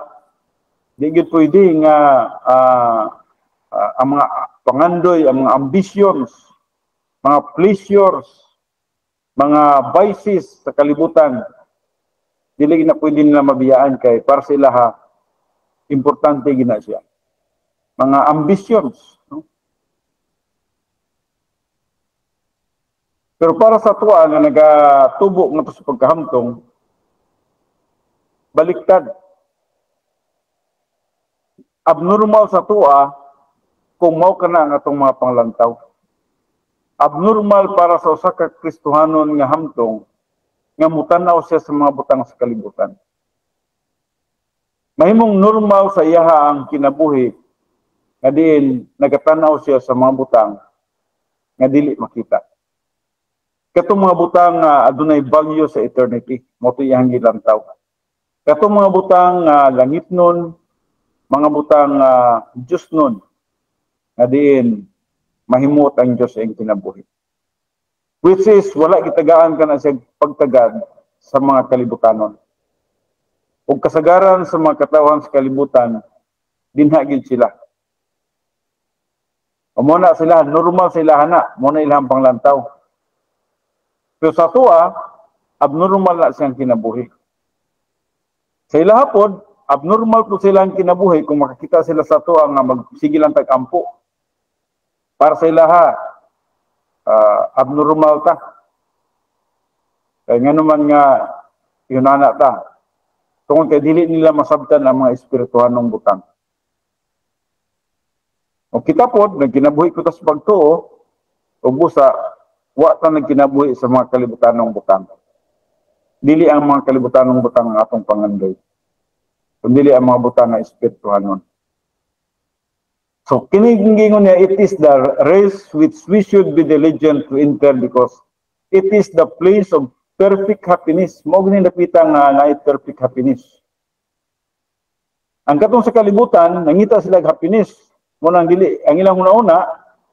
di gid pwede nga ang mga pangandoy, ang mga ambitions, mga pleasures, mga vices sa kalibutan, dili na pwede nila mabiyaan kay para sa ilaha, importante gina siya. Mga ambitions, no? Pero para sa tuwa nga nagatubo nga to sa pagkahamtong, baliktad. Abnormal sa tuwa kung mao kana ang atong mga panglantaw. Abnormal para sa usa ka Kristohanon nga hamtong nga mutanaw siya sa mga butang sa kalibutan. Mahimong normal sa iyaha ang kinabuhi nga diin nagatanaw siya sa mga butang nga dili makita. Katong mga butang nga adunay value sa eternity, mo to iyang gilantaw. Katong mga butang nga langit nun, mga butang Diyos nun, nga diin mahimot ang Diyos ang kinabuhi. Which is, wala gitagaan ka na sa pagtagad sa mga kalibutanon. O kasagaran sa mga katawan sa kalibutan, dinhagid sila. O muna sila, normal sila na, muna ilang panglantaw. Pero sa tuwa, abnormal na siyang kinabuhi. Sa ilahapod, abnormal po silang kinabuhi kung makakita sila sa tuwa nga magsigilang tag-ampo. Para sa ilaha, abnormal ta. Kaya nga naman nga, yunana ta. Tungkol kay dili nila masabtan ang mga espirituhanong butang. O kita po, nagkinabuhi ko ta sa pagtuo, o busa, wa ta nagkinabuhi sa mga kalibutanong butang. Dili ang mga kalibutanong butang ang atong pangandoy. Kundi ang mga butang na espirituhanon. So, kinigingon niya, it is the race which we should be diligent to enter because it is the place of perfect happiness. Mao gini napita nga na perfect happiness. Ang katong sa kalibutan, nangita sila happiness. Muna dili, ang ilang una-una,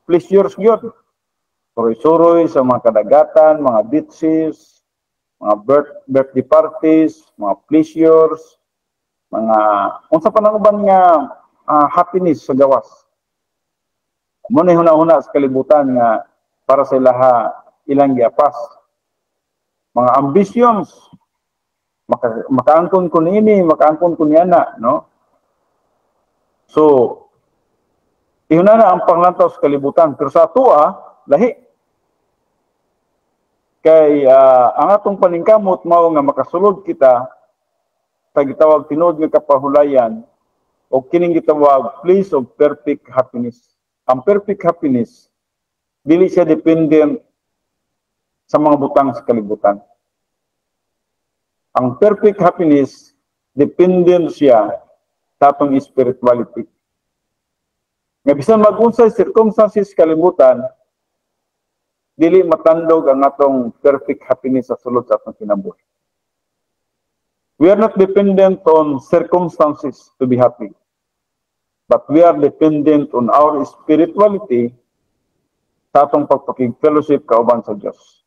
pleasures gyud. Suroy-suroy sa mga kadagatan, mga beaches, mga birthday parties, mga pleasures, mga unsa pa nang uban nga happiness sa gawas. Muna huna-huna sa kalibutan nga para sa ilaha ilang giapas. Mga ambitions, makaangkon ko niini, makaangkon ko niana, no? So, ihuna na ang panglantaw sa kalibutan. Pero sa atua, lahi. Kay ang atong paningkamot mao nga makasulod kita sa gitawag tinuod nga kapahulayan o kining gitawag place of perfect happiness. Ang perfect happiness dili siya dependent sa mga butang sa kalibutan. Ang perfect happiness dependent siya sa atong spirituality. Nga bisan mag-unsay circumstances kalibutan, dili matandog ang atong perfect happiness sa sulod sa atong kinabuhi. We are not dependent on circumstances to be happy, but we are dependent on our spirituality sa atong pagpakig-fellowship kauban sa Dios.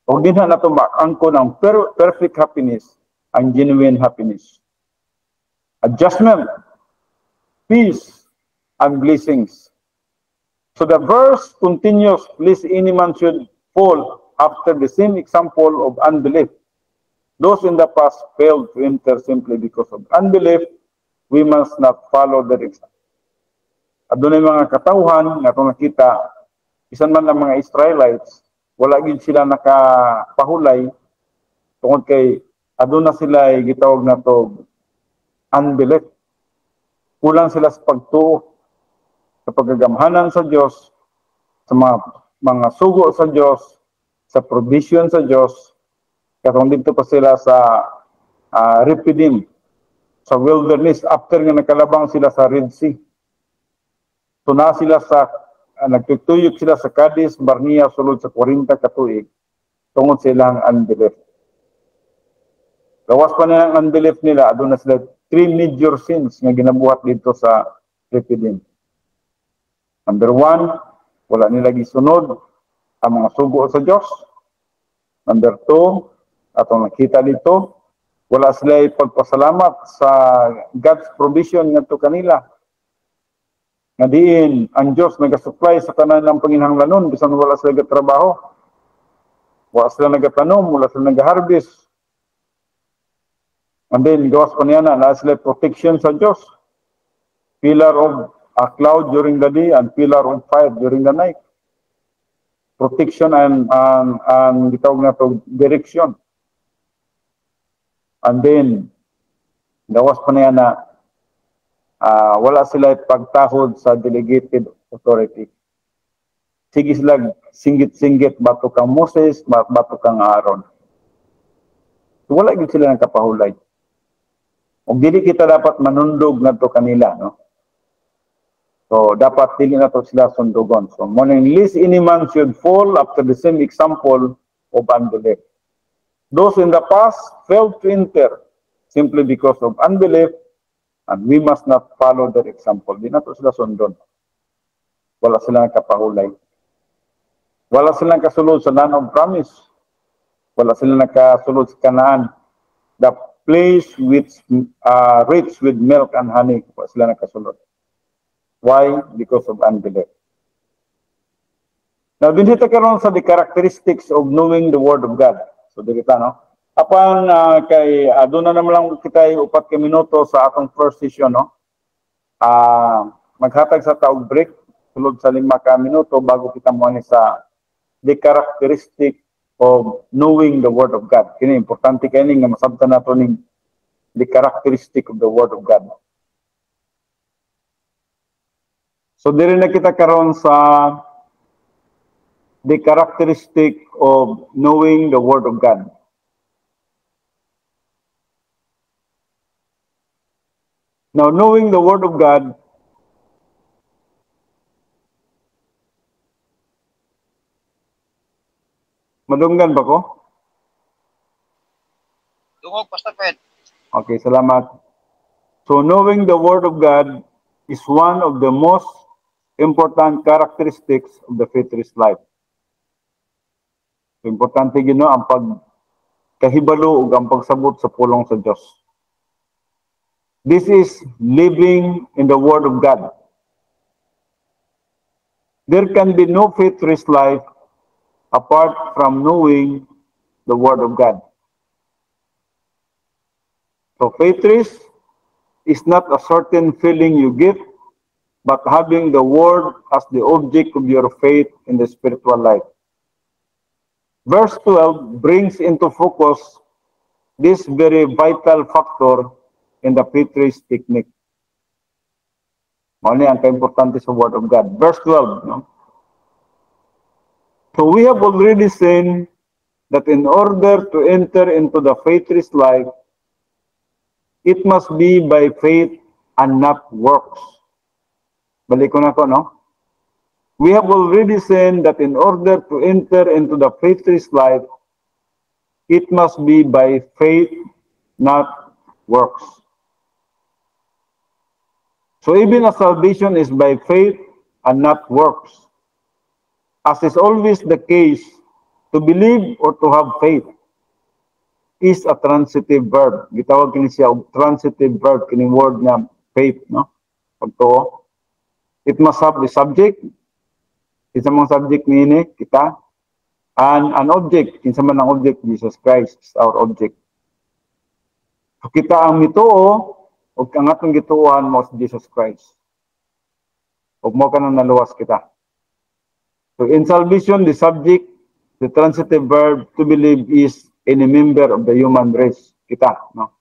O dinha nato maangkon ang perfect happiness, ang genuine happiness. Adjustment, peace, and blessings. So the verse continues, lest any man should fall after the same example of unbelief. Those in the past failed to enter simply because of unbelief. We must not follow their example. Adunay mga katawhan nga itong nakita, isan man ang mga Israelites, wala gid sila nakapahulay tungod kay aduna sila ay gitawag na to unbelief. Kulang sila sa pagtuo, sa pagagamhanan sa Diyos, sa mga sugo sa Diyos, sa provision sa Diyos. Katong dito pa sila sa Rephidim, sa wilderness, after nga nakalabang sila sa Red Sea. So na sila sa, nagtutuyok sila sa Cadiz, Barnea, sulod sa 40 katuig, tungod silang unbelief. Gawas pa na ang unbelief nila, aduna sila 3 major sins nga ginabuhat dito sa Rephidim. Number 1, wala nila gisunod ang mga sugo sa Diyos. Number 2, atong nakita dito, wala sila ipagpasalamat sa God's provision ngadto kanila. Nga diin ang Diyos nagasupply sa tanan ng panginhanglanon bisan wala sila nagatrabaho. Wala sila nagatanom, wala sila nagaharvest. And then, gawas pa niya na sila protection sa Diyos. Pillar of a cloud during the day and pillar of fire during the night. Protection and gitawag na to direction. And then, gawas pa niya na wala sila pagtahod sa delegated authority. Sige sila singgit-singgit, bato kang Moses, bato kang Aaron. So, wala gid sila ng kapahulay. Ug dili kita dapat manundog ngadto kanila, no? So dapat dili nato sila sundugon. So morning least any man should fall after the same example of unbelief. Those in the past failed to enter simply because of unbelief, and we must not follow their example. Di nato sila sundon. Wala sila kapahulay. Wala sila kasulod sa land of promise. Wala sila nakasulod sa Canaan. The place which rich with milk and honey, wala sila nakasulod. Why? Because of unbelief. Now, din dito karon sa the characteristics of knowing the Word of God. So, dito, no? Apan kay doon na naman lang kita upat ka minuto sa atong first session, no? Maghatag sa taog break, sulod sa 5 ka minuto bago kita mo sa the characteristic of knowing the Word of God. Kini importante kini nga masabtan nato ning the characteristic of the Word of God. So diri na kita karon sa the characteristic of knowing the Word of God. Now, knowing the Word of God madunggan ba ko? Dungog, Pastor Fred. Okay, salamat. So knowing the Word of God is one of the most important characteristics of the faithless life. Importante gino ang pagkahibalo ug ang pagsabot sa pulong sa Dios. This is living in the Word of God. There can be no faithless life apart from knowing the Word of God. So faithless is not a certain feeling you get, but having the Word as the object of your faith in the spiritual life. Verse 12 brings into focus this very vital factor in the faithless technique. Ano ang ka-importante sa Word of God. Verse 12, no? So we have already seen that in order to enter into the faithless life, it must be by faith and not works. Balik ko na to, no? We have already seen that in order to enter into the faithless life, it must be by faith, not works. So even as salvation is by faith and not works, as is always the case, to believe or to have faith is a transitive verb. Gitawag kini siya og transitive verb, kining word na faith, no? Pagtuo. It must have the subject. Kinsa mang subject niini, kita. And an object, kinsa man ang object, Jesus Christ is our object. So kita ang mituo, ug ang atong gituohan mo si Jesus Christ. Ug mo kanang naluwas kita. So in salvation, the subject, the transitive verb to believe is any member of the human race, kita, no?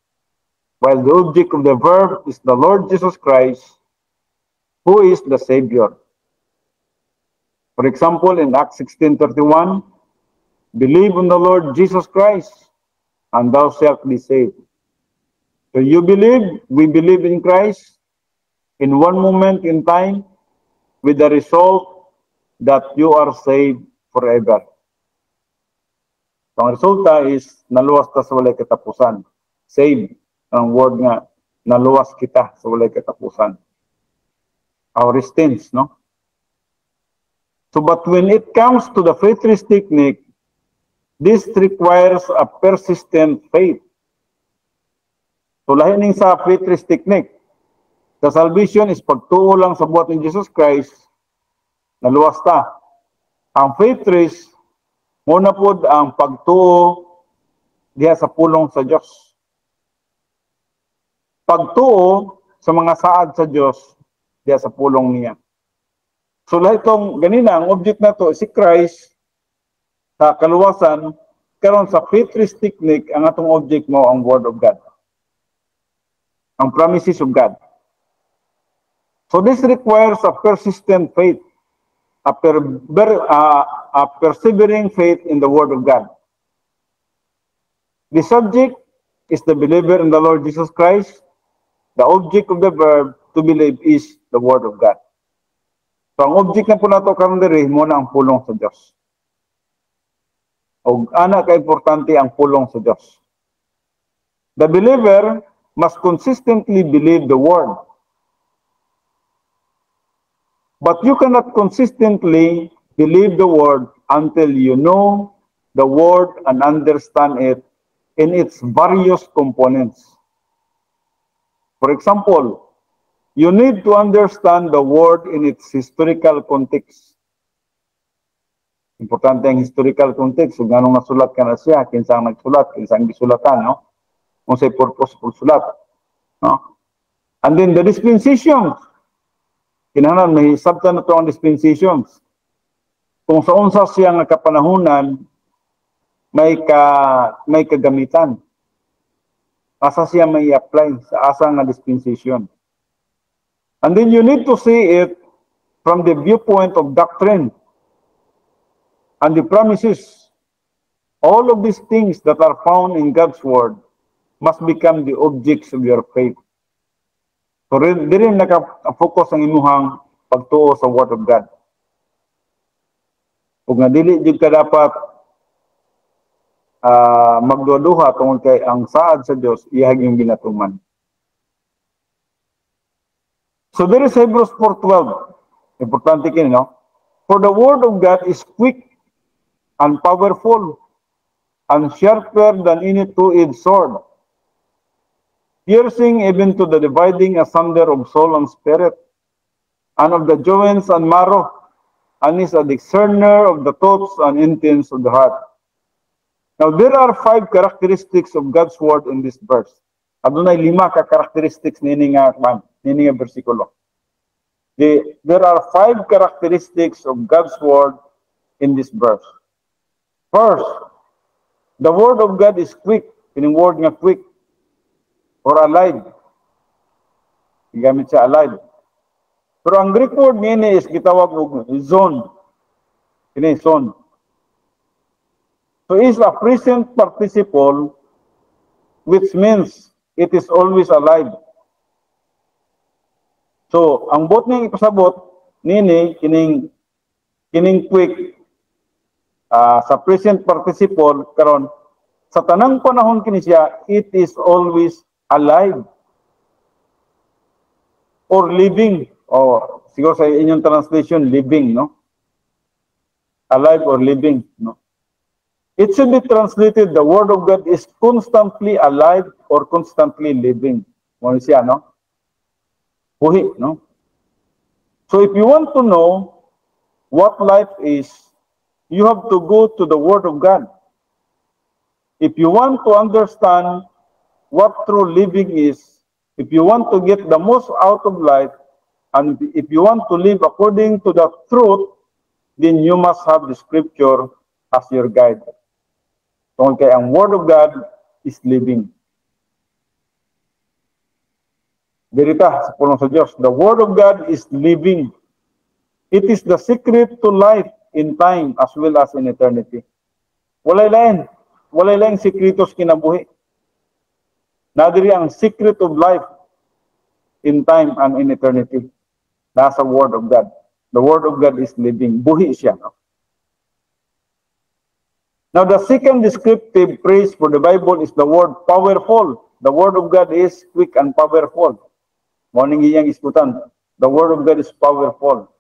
While the object of the verb is the Lord Jesus Christ, who is the Savior. For example, in Acts 16:31, believe on the Lord Jesus Christ, and thou shalt be saved. So you believe, we believe in Christ in one moment in time, with the result that you are saved forever. So ang resulta is, naluwas ta sa walay katapusan. Saved, ang word nga, naluwas kita sa walay katapusan. Our stance, no? So, but when it comes to the faithless technique, this requires a persistent faith. So, lahining sa faithless technique, the salvation is pagtuo lang sa buhat ni Jesus Christ, naluwas ta. Ang faithless, muna po ang pagtuo diha sa pulong sa Diyos. Pagtuo sa mga saad sa Diyos diha sa pulong niya. So lahat itong ganina, ang object na to si Christ sa kaluwasan, karon sa faithless technique, ang atong object mo ang Word of God. Ang promises of God. So this requires a persistent faith, a persevering faith in the Word of God. The subject is the believer in the Lord Jesus Christ. The object of the verb to believe is the Word of God. So ang object na po nato karon diri mo na ang pulong sa Dios. O ana ka importante ang pulong sa Dios. The believer must consistently believe the Word. But you cannot consistently believe the Word until you know the Word and understand it in its various components. For example, you need to understand the Word in its historical context. Importante ang historical context. Kung anong nasulat ka na siya, kinsa ang nagsulat, kinsa ang gisulatan, no? Kung sa'y purpose for sulat. No? And then the dispensations. Kinahanglan, may sabta na ito ang dispensations. Kung sa unsa siya nga kapanahunan, may kagamitan. Asa siya may apply sa asa nga dispensation. And then you need to see it from the viewpoint of doctrine and the promises. All of these things that are found in God's Word must become the objects of your faith. So, di rin naka-focus ang imuhang pagtuo sa Word of God. Kung nga dili jud ka dapat magduduha tungod kay ang saad sa Dios iyang yung ginatuman. So there is Hebrews 4:12. Importante kini, no? For the word of God is quick and powerful and sharper than any two-edged sword, piercing even to the dividing asunder of soul and spirit, and of the joints and marrow, and is a discerner of the thoughts and intents of the heart. Now, there are 5 characteristics of God's word in this verse. Adunay 5 ka characteristics nini nga bersikulo. There are 5 characteristics of God's word in this verse. First, the word of God is quick. Kining word nga quick or alive. Gamit siya alive. Pero ang Greek word nini is gitawag og zone. Kini zone. So is a present participle, which means it is always alive. So ang bot ning ipasabot nini kining quick sa present participle karon sa tanang panahon kini siya, it is always alive or living, o siguro sa inyong translation living, no? Alive or living, no? It should be translated, the word of God is constantly alive or constantly living. Mo siya, no? Buhi, no? So if you want to know what life is, you have to go to the word of God. If you want to understand what true living is, if you want to get the most out of life, and if you want to live according to the truth, then you must have the scripture as your guide. Okay, ang word of God is living. Dirita sa pulong sa Diyos, the word of God is living. It is the secret to life in time as well as in eternity. Walay lain sekretos kinabuhi. Nadiri ang secret of life in time and in eternity. Nasa word of God. The word of God is living. Buhi siya. No? Now the second descriptive phrase for the Bible is the word powerful. The word of God is quick and powerful. Morning iyang iskutan. The word of God is powerful.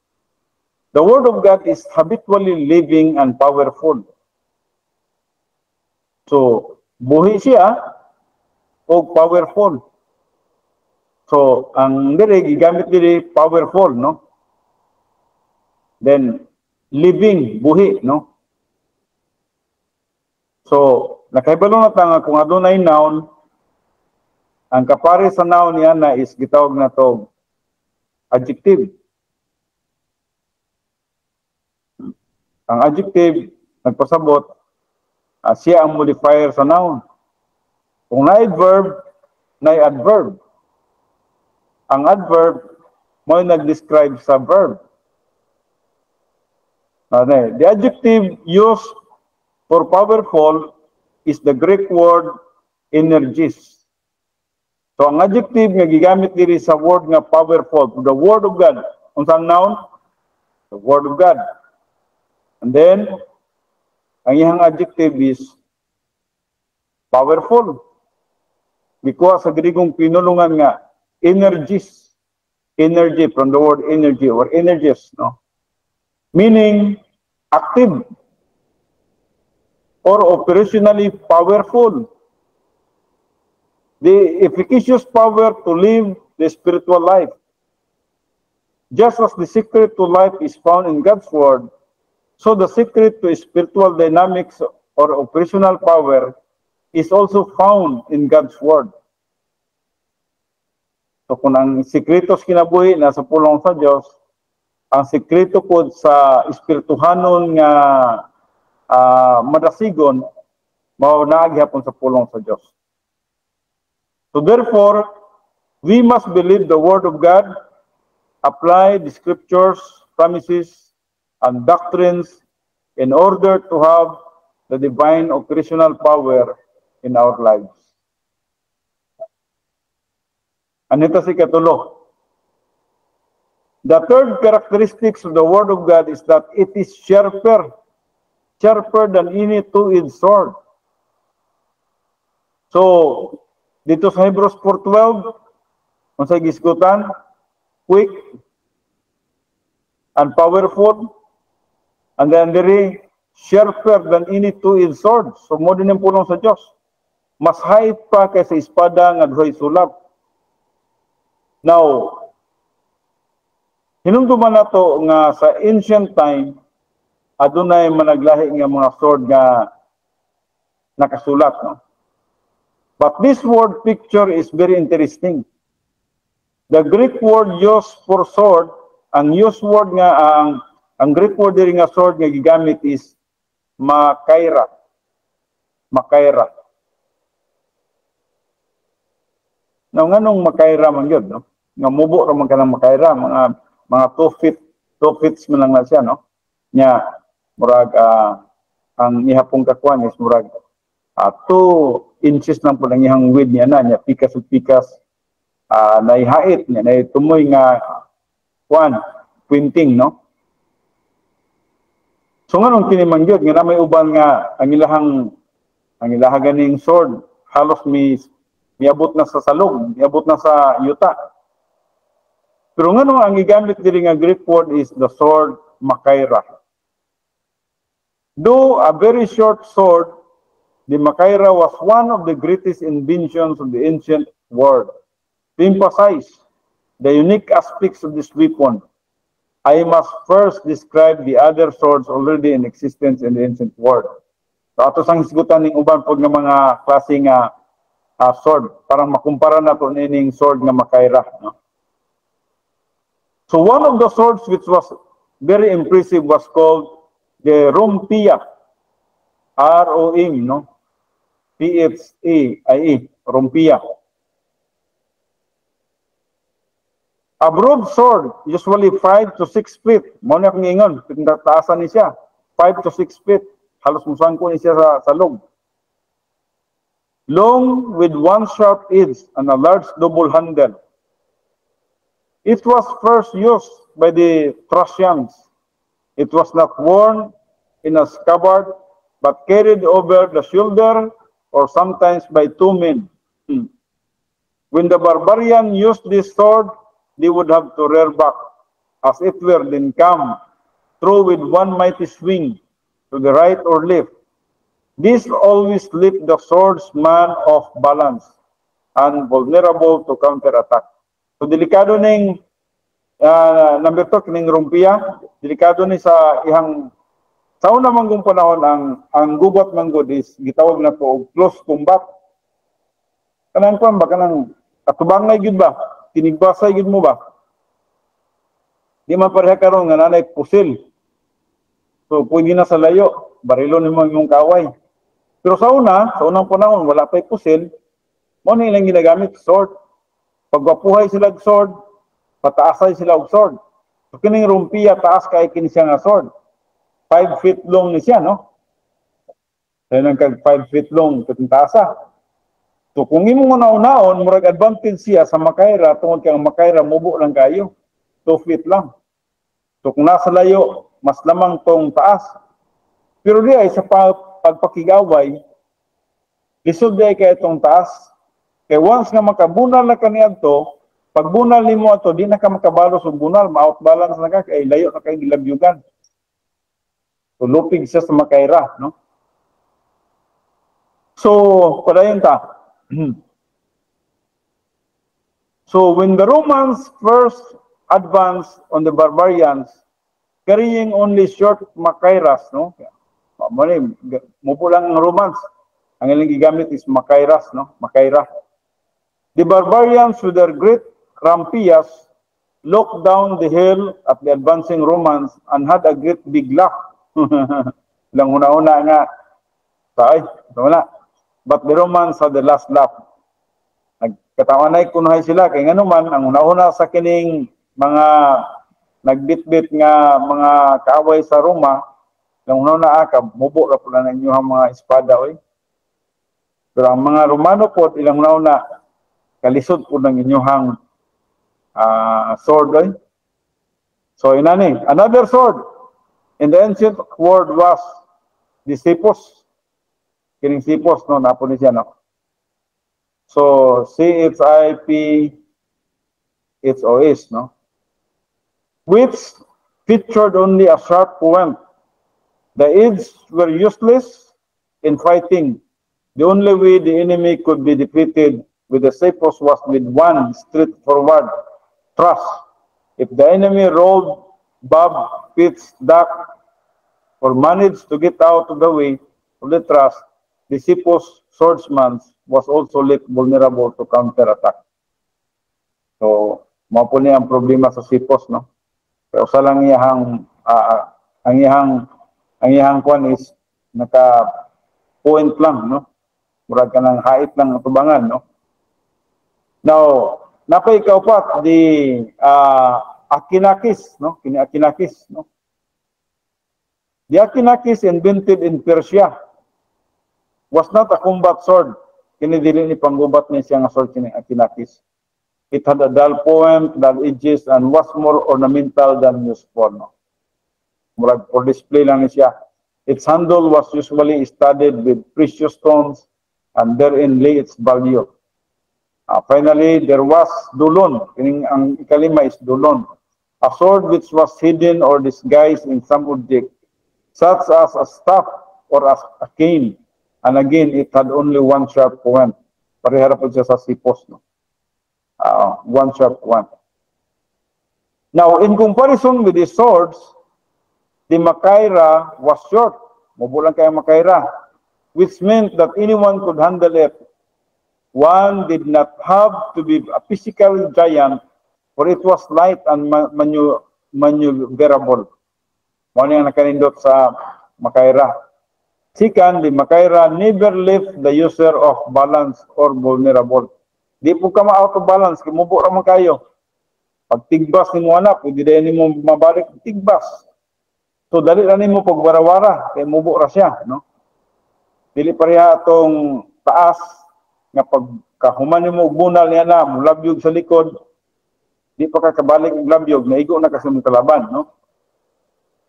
The word of God is habitually living and powerful. So, buhi siya o powerful. So, ang dire gigamit diri powerful, no? Then living, buhi, no? So, nakahibalo na ta nga kung adunay noun, ang kapare sa noun niya na is gitawag na to adjective. Ang adjective nagpasabot siya ang modifier sa noun. Kung naay verb, naay adverb. Ang adverb mo nag-describe sa verb. The adjective used for powerful is the Greek word energis. So ang adjective nga gigamit diri sa word nga powerful, the word of God. Unsang noun? The word of God. And then ang iyang adjective is powerful. Because sa Grigong pinulungan nga energis. Energy from the word energy or energies, no? Meaning active or operationally powerful. The efficacious power to live the spiritual life. Just as the secret to life is found in God's word, so the secret to spiritual dynamics or operational power is also found in God's word. So kung ang sekretos kinabuhi nasa pulong sa Diyos, ang sekreto po sa espirituhanon nga madasigon, mao naagihapon sa pulong sa Diyos. So therefore, we must believe the word of God, apply the scriptures, promises, and doctrines in order to have the divine operational power in our lives. Anito si katulo. The third characteristics of the word of God is that it is sharper than any two-edged sword. So, dito sa Hebrews 4:12, kung sa gisgutan, quick and powerful, and then diri, sharper than any two-edged sword. So, mo din ang pulong sa Diyos. Mas hait pa kaysa espada nga duhay sulab. Now, hinumduman na to nga sa ancient time, adunay managlahi nga mga sword nga nakasulat, no? But this word picture is very interesting. The Greek word used for sword, ang used word nga ang Greek word diri nga sword nga gigamit is makaira. Makaira. Now nganong makaira man gyud, no? Nga mubo ra man kanang makaira, mga 2 feet man lang na siya, no? Nya murag ang ihapong kakuan is murag 2 inches lang po lang ihang width niya na, niya pikas ug pikas, naihait niya, na tumoy nga kuan, printing, no? So nganong kini man gyud nga may uban nga ang ilaha ganing sword halos miabot na sa salog, miabot na sa yuta. Pero nganong ang gigamit diri nga Greek word is the sword makaira. Though a very short sword, the makaira was one of the greatest inventions of the ancient world. To emphasize the unique aspects of this weapon, I must first describe the other swords already in existence in the ancient world. So ato sang hisgutan ning uban pud nga mga klase nga sword, parang makumpara nato nining sword nga makaira, no? So one of the swords which was very impressive was called the Rompia. R-O-M, no? P-H-A-I-E, Rompia. A broad sword, usually 5 to 6 feet. Muna akong ingon, taasan ni siya. 5 to 6 feet. Halos musangko ni siya sa loob. Long with one sharp edge and a large double handle. It was first used by the Thracians. It was not worn in a scabbard, but carried over the shoulder or sometimes by 2 men. When the barbarian used this sword, they would have to rear back, as it were, then come through with one mighty swing to the right or left. This always left the swordsman off balance and vulnerable to counterattack. So delikado ning number 2 kining Rompia, delikado ni sa ihang sa una manggong panahon ang gubat manggod is gitawag na po close combat. Kanang ba kanang atubangay gyud ba? Tinigbasay gyud mo ba? Di man pareha karon nga nanay pusil. So pwede na sa layo, barilo nimo imong kaway. Pero sa unang panahon wala pay pusil, mo ni ilang ginagamit sword. Pagwapuhay sila og sword, pataasay sila og sword. So kining Rompia taas kay kini siya nga sword. 5 feet long ni siya, no? Kaya nang kag 5 feet long katong taasa. So kung imo mo naon, murag advantage siya sa makaira tungod kay ang makaira mubo lang kayo. 2 feet lang. So kung nasa layo, mas lamang tong taas. Pero di ay sa pagpakigaway, lisod di ay kay itong taas. Kaya once nga makabunal na kaniadto, pag bunal nimo ato, di na ka makabalo sa bunal, ma-outbalance na ka, kay layo na kay gilabyugan. So lupig siya sa makaira, no? So, padayon ta. So when the Romans first advanced on the barbarians, carrying only short makairas, no? Mupo lang ang Romans. Ang ilang gigamit is makairas, no? Makaira. The barbarians with their great rampias looked down the hill at the advancing Romans and had a great big laugh. Lang una-una nga. Wala. But the Romans had the last laugh. Nagkatawanay kunahay sila kay ngano man ang una-una sa kining mga nagbitbit nga mga kaaway sa Roma, lang una-una mubo ra pula na inyong mga espada oy. Pero ang mga Romano po ilang una-una kalisod po ng inyong sword oy. So inani, another sword in the ancient world was the Sipos. Kining Sipos, no, napo ni siya, no? So CHIP HOS, no? Which featured only a sharp point. The aids were useless in fighting. The only way the enemy could be defeated with the Sepoys was with one straightforward thrust. If the enemy rolled, bob, pitched, duck, or managed to get out of the way of the thrust, the Sepoys swordsman was also left vulnerable to counterattack. So, mao po niya ang problema sa Sepoys, no? Pero sa lang iyang ang iyang kwan is naka point lang, no? Murag ka ng hait lang tubangan, no? Now, napay kaupat di Akinakis, no? Kini Akinakis, no? The Akinakis invented in Persia was not a combat sword. Kini dili ni panggubat ni siya nga sword kini Akinakis. It had a dull point, dull edges, and was more ornamental than useful, no? Murag for display lang ni siya. Its handle was usually studded with precious stones, and therein lay its value. Finally, there was dulon. Kining ang ikalima is dulon. A sword which was hidden or disguised in some object, such as a staff or as a cane. And again, it had only one sharp point. Parehara po siya sa Sepoys, no? One sharp point. Now, in comparison with the swords, the Makaira was short. Mabulang kaya Makaira, which meant that anyone could handle it. One did not have to be a physical giant, for it was light and maneuverable. Mano yung nakanindot sa Makaira. Second, the Makaira never left the user of balance or vulnerable. Di po ka ma-out of balance, kimubo raman kayo. Pag tigbas ni mo anak, pwede din mo mabalik tigbas. So, dali na mo pagwarawara, kaya mubo ra siya, no? Dili pareha itong taas, nga pagkahuman mo bunal niya na, mulabyog sa likod, di pa kakabalik ng labyog, naigo na kasi mong kalaban, no?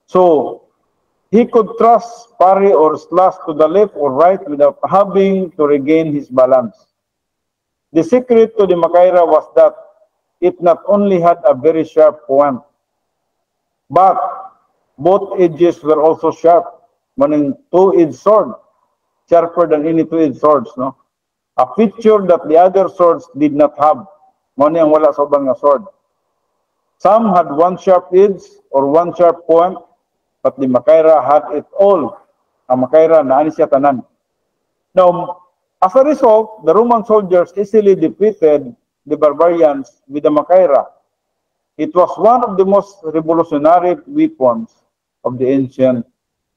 So, he could thrust, parry, or slash to the left or right without having to regain his balance. The secret to the Makaira was that it not only had a very sharp point, but both edges were also sharp, meaning two-edged sword, sharper than any two-edged swords, no? A feature that the other swords did not have. Mao niyang wala sa ubang nga sword. Some had one sharp edge or one sharp point, but the Makaira had it all. Ang Makaira naani siya tanan. Now, as a result, the Roman soldiers easily defeated the barbarians with the Makaira. It was one of the most revolutionary weapons of the ancient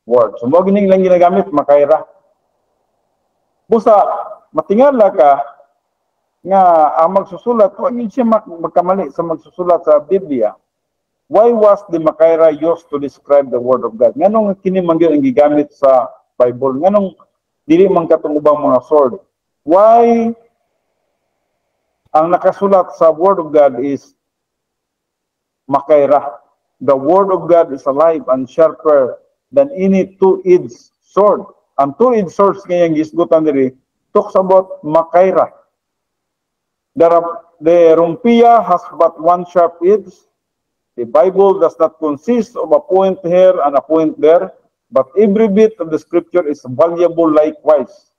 world. So, mo gining lang ginagamit Makaira. Busa, matingala ka nga ang magsusulat, huwag yun siya magkamali sa magsusulat sa Biblia. Why was the Makaira used to describe the Word of God? Nganong kinimanggil ang gigamit sa Bible? Nganong dili man katong ubang mga sword? Why ang nakasulat sa Word of God is Makaira? The Word of God is alive and sharper than any two-edged sword. Ang two-edged swords ngayang gisgutan diri talks about Makaira. The Rumpia has but one sharp edge. The Bible does not consist of a point here and a point there, but every bit of the scripture is valuable likewise.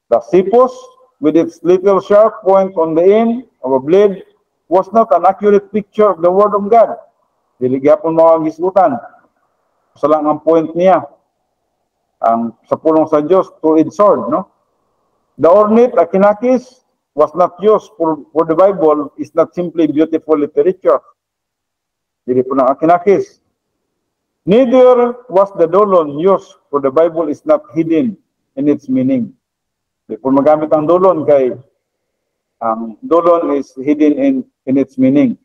The Sepoys, with its little sharp point on the end of a blade, was not an accurate picture of the Word of God. Dili gyapon mao ang gisgutan. Sa lang ang point niya. Ang sa pulong sa Dios, two-edged sword, no? The ornate Akinakis was not used for the Bible, is not simply beautiful literature. Dili po ng Akinakis. Neither was the dolon used for the Bible, is not hidden in its meaning. Di po magamit ang dolon kay ang dolon is hidden in its meaning.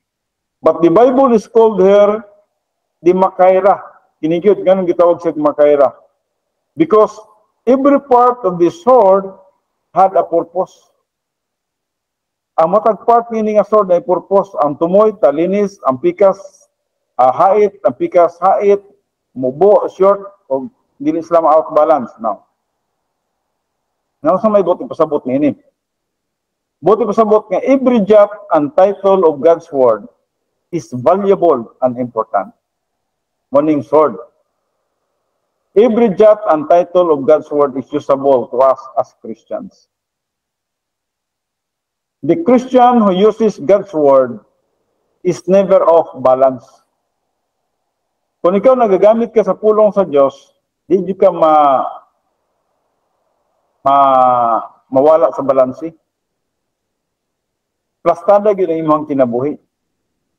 But the Bible is called here the Makaira. Kinigyot, ganun gitawag sa Makaira. Because every part of the sword had a purpose. Ang matag part meaning a sword ay purpose. Ang tumoy, talinis, ang pikas, hait, ang pikas, hait, mubo, short, o dili sila ma-out balance. Now sa may buti pasabot ni ini. Buti pasabot nga every jot and title of God's word is valuable and important. Morning sword. Every jot and title of God's word is usable to us as Christians. The Christian who uses God's word is never off balance. Kung ikaw nagagamit ka sa pulong sa Diyos, di ka mawala sa balansi. Plastada yun ang imong kinabuhi.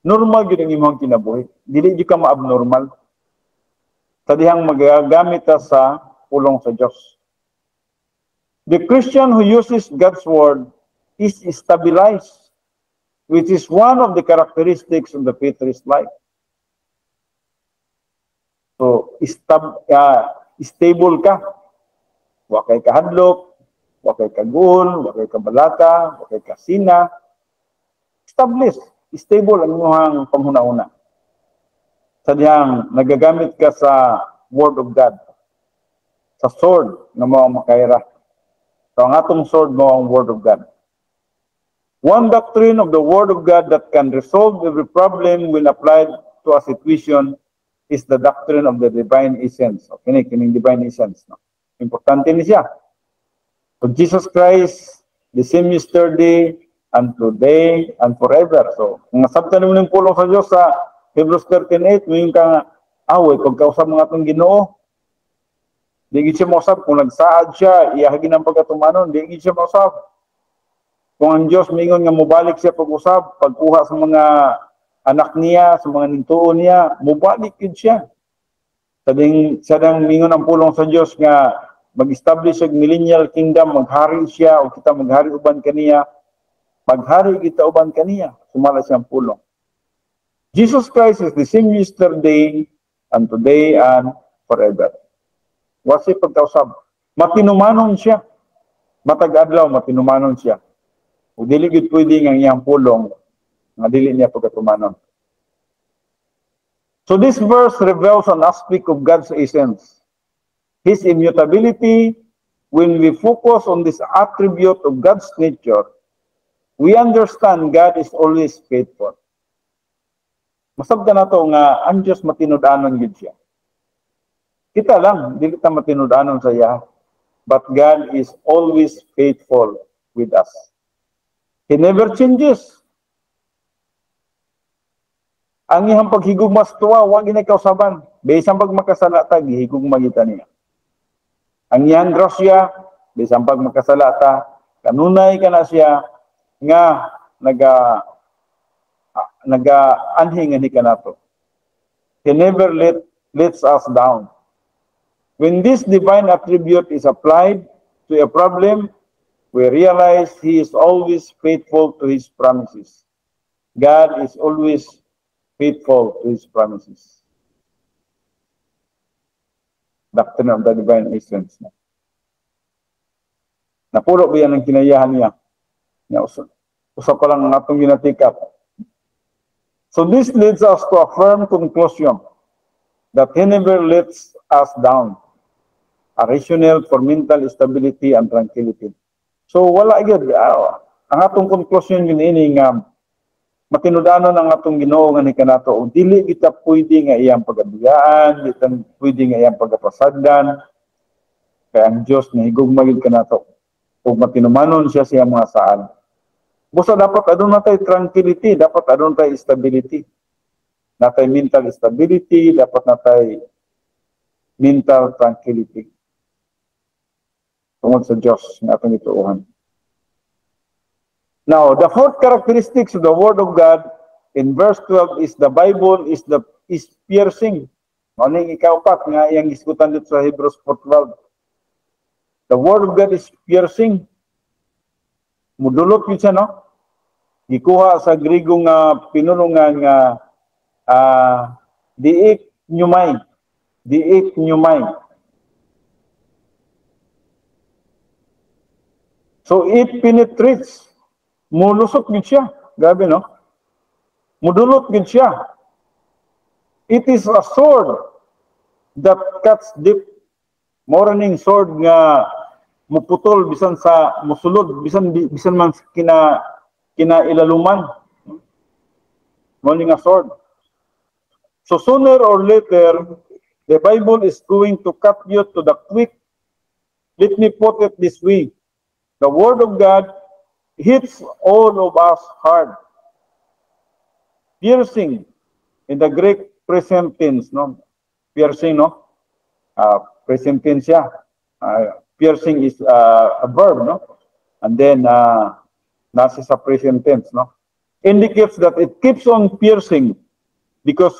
Normal yun ang imong kinabuhi. Dili ka ma-abnormal. Sa dihang magagamit ka sa pulong sa Diyos. The Christian who uses God's word is stabilized, which is one of the characteristics of the faithless life. So, stable ka. Wakay kahadlok, wakay kagul, wakay kabalaka, wakay kasina. Established, stable ang inyong panghuna-una. Sa diyang nagagamit ka sa Word of God, sa sword na mo ang makaira. So, ang atong sword mo ang Word of God. One doctrine of the Word of God that can resolve every problem when applied to a situation is the doctrine of the divine essence. O, kining divine essence. No? Importante ni siya. So, Jesus Christ, the same yesterday, and today, and forever. So, kung nasabtan mo ng pulong sa Diyos sa Hebrews 13:8, ngayon ka away, pagkausap mga itong Ginoo, di siya mausap. Kung nagsaad siya, iyahagin ang pagkatumanon, di siya mausap. Kung ang Diyos mingon nga mubalik siya pag-usap, pagkuha sa mga anak niya, sa mga nintuon niya, mubalik yun siya. Sadang mingon ang pulong sa Diyos nga mag-establish ang millennial kingdom, maghari siya, o kita maghari uban kaniya, maghari kita uban kaniya, sumala siyang pulong. Jesus Christ is the same yesterday, and today, and forever. Wasi pagkausap. Matinumanon siya. Matag-adlaw, matinumanon siya. O dili gid pwede nga iyang pulong nga dili niya pagkatumanon. So this verse reveals an aspect of God's essence, His immutability. When we focus on this attribute of God's nature, we understand God is always faithful. Masabta na to nga ang Diyos matinud-anon gid siya. Kita lang, dili ta matinud-anon sa iya, but God is always faithful with us. He never changes. Ang iyang paghigugma sa tuwa, huwag ginagkausaban. Bisan pag makasalata, gihigugma kita niya. Ang iyang grasya, bisan pag makasalata, kanunay ka na siya, nga naga-anhingan ka na to. He never lets us down. When this divine attribute is applied to a problem, we realize He is always faithful to His promises. God is always faithful to His promises. Doctrine of the divine essence. Napulo ba yan ang kinayahan niya? Usap pa lang ang atong ginatikat. So this leads us to a firm conclusion that He never lets us down. A rationale for mental stability and tranquility. So wala gyud ang atong conclusion yun ini nga matinud-anon ang atong Ginoo nga ni kanato ug dili kita pwede nga iyang pagabiyaan, dili pwede nga iyang pagapasagdan. Kaya ang Dios nahigugma gid kanato ug matinumanon siya sa mga saan. Busa dapat adun natay tranquility, dapat adun natay stability. Natay mental stability, dapat natay mental tranquility. Tungod sa Diyos na atong ituuhan. Now, the fourth characteristics of the Word of God in verse 12 is the Bible is piercing. Ano yung ikaupat nga iyang iskutan dito sa Hebrews 4:12. The Word of God is piercing. Mudulot yun siya, no? Gikuha sa Grigo nga pinulungan nga diik nyumay. Diik nyumay. So it penetrates. Mulusot gid siya. Grabe, no? Mudulot gid siya. It is a sword that cuts deep. Morning sword nga muputol bisan sa musulod bisan man kina ilaluman mo nga sword. So sooner or later the Bible is going to cut you to the quick. Let me put it this way. The word of God hits all of us hard. Piercing in the Greek present tense, no? Piercing, no? Present tense siya. Piercing is a verb, no? And then nasa sa present tense, no? Indicates that it keeps on piercing because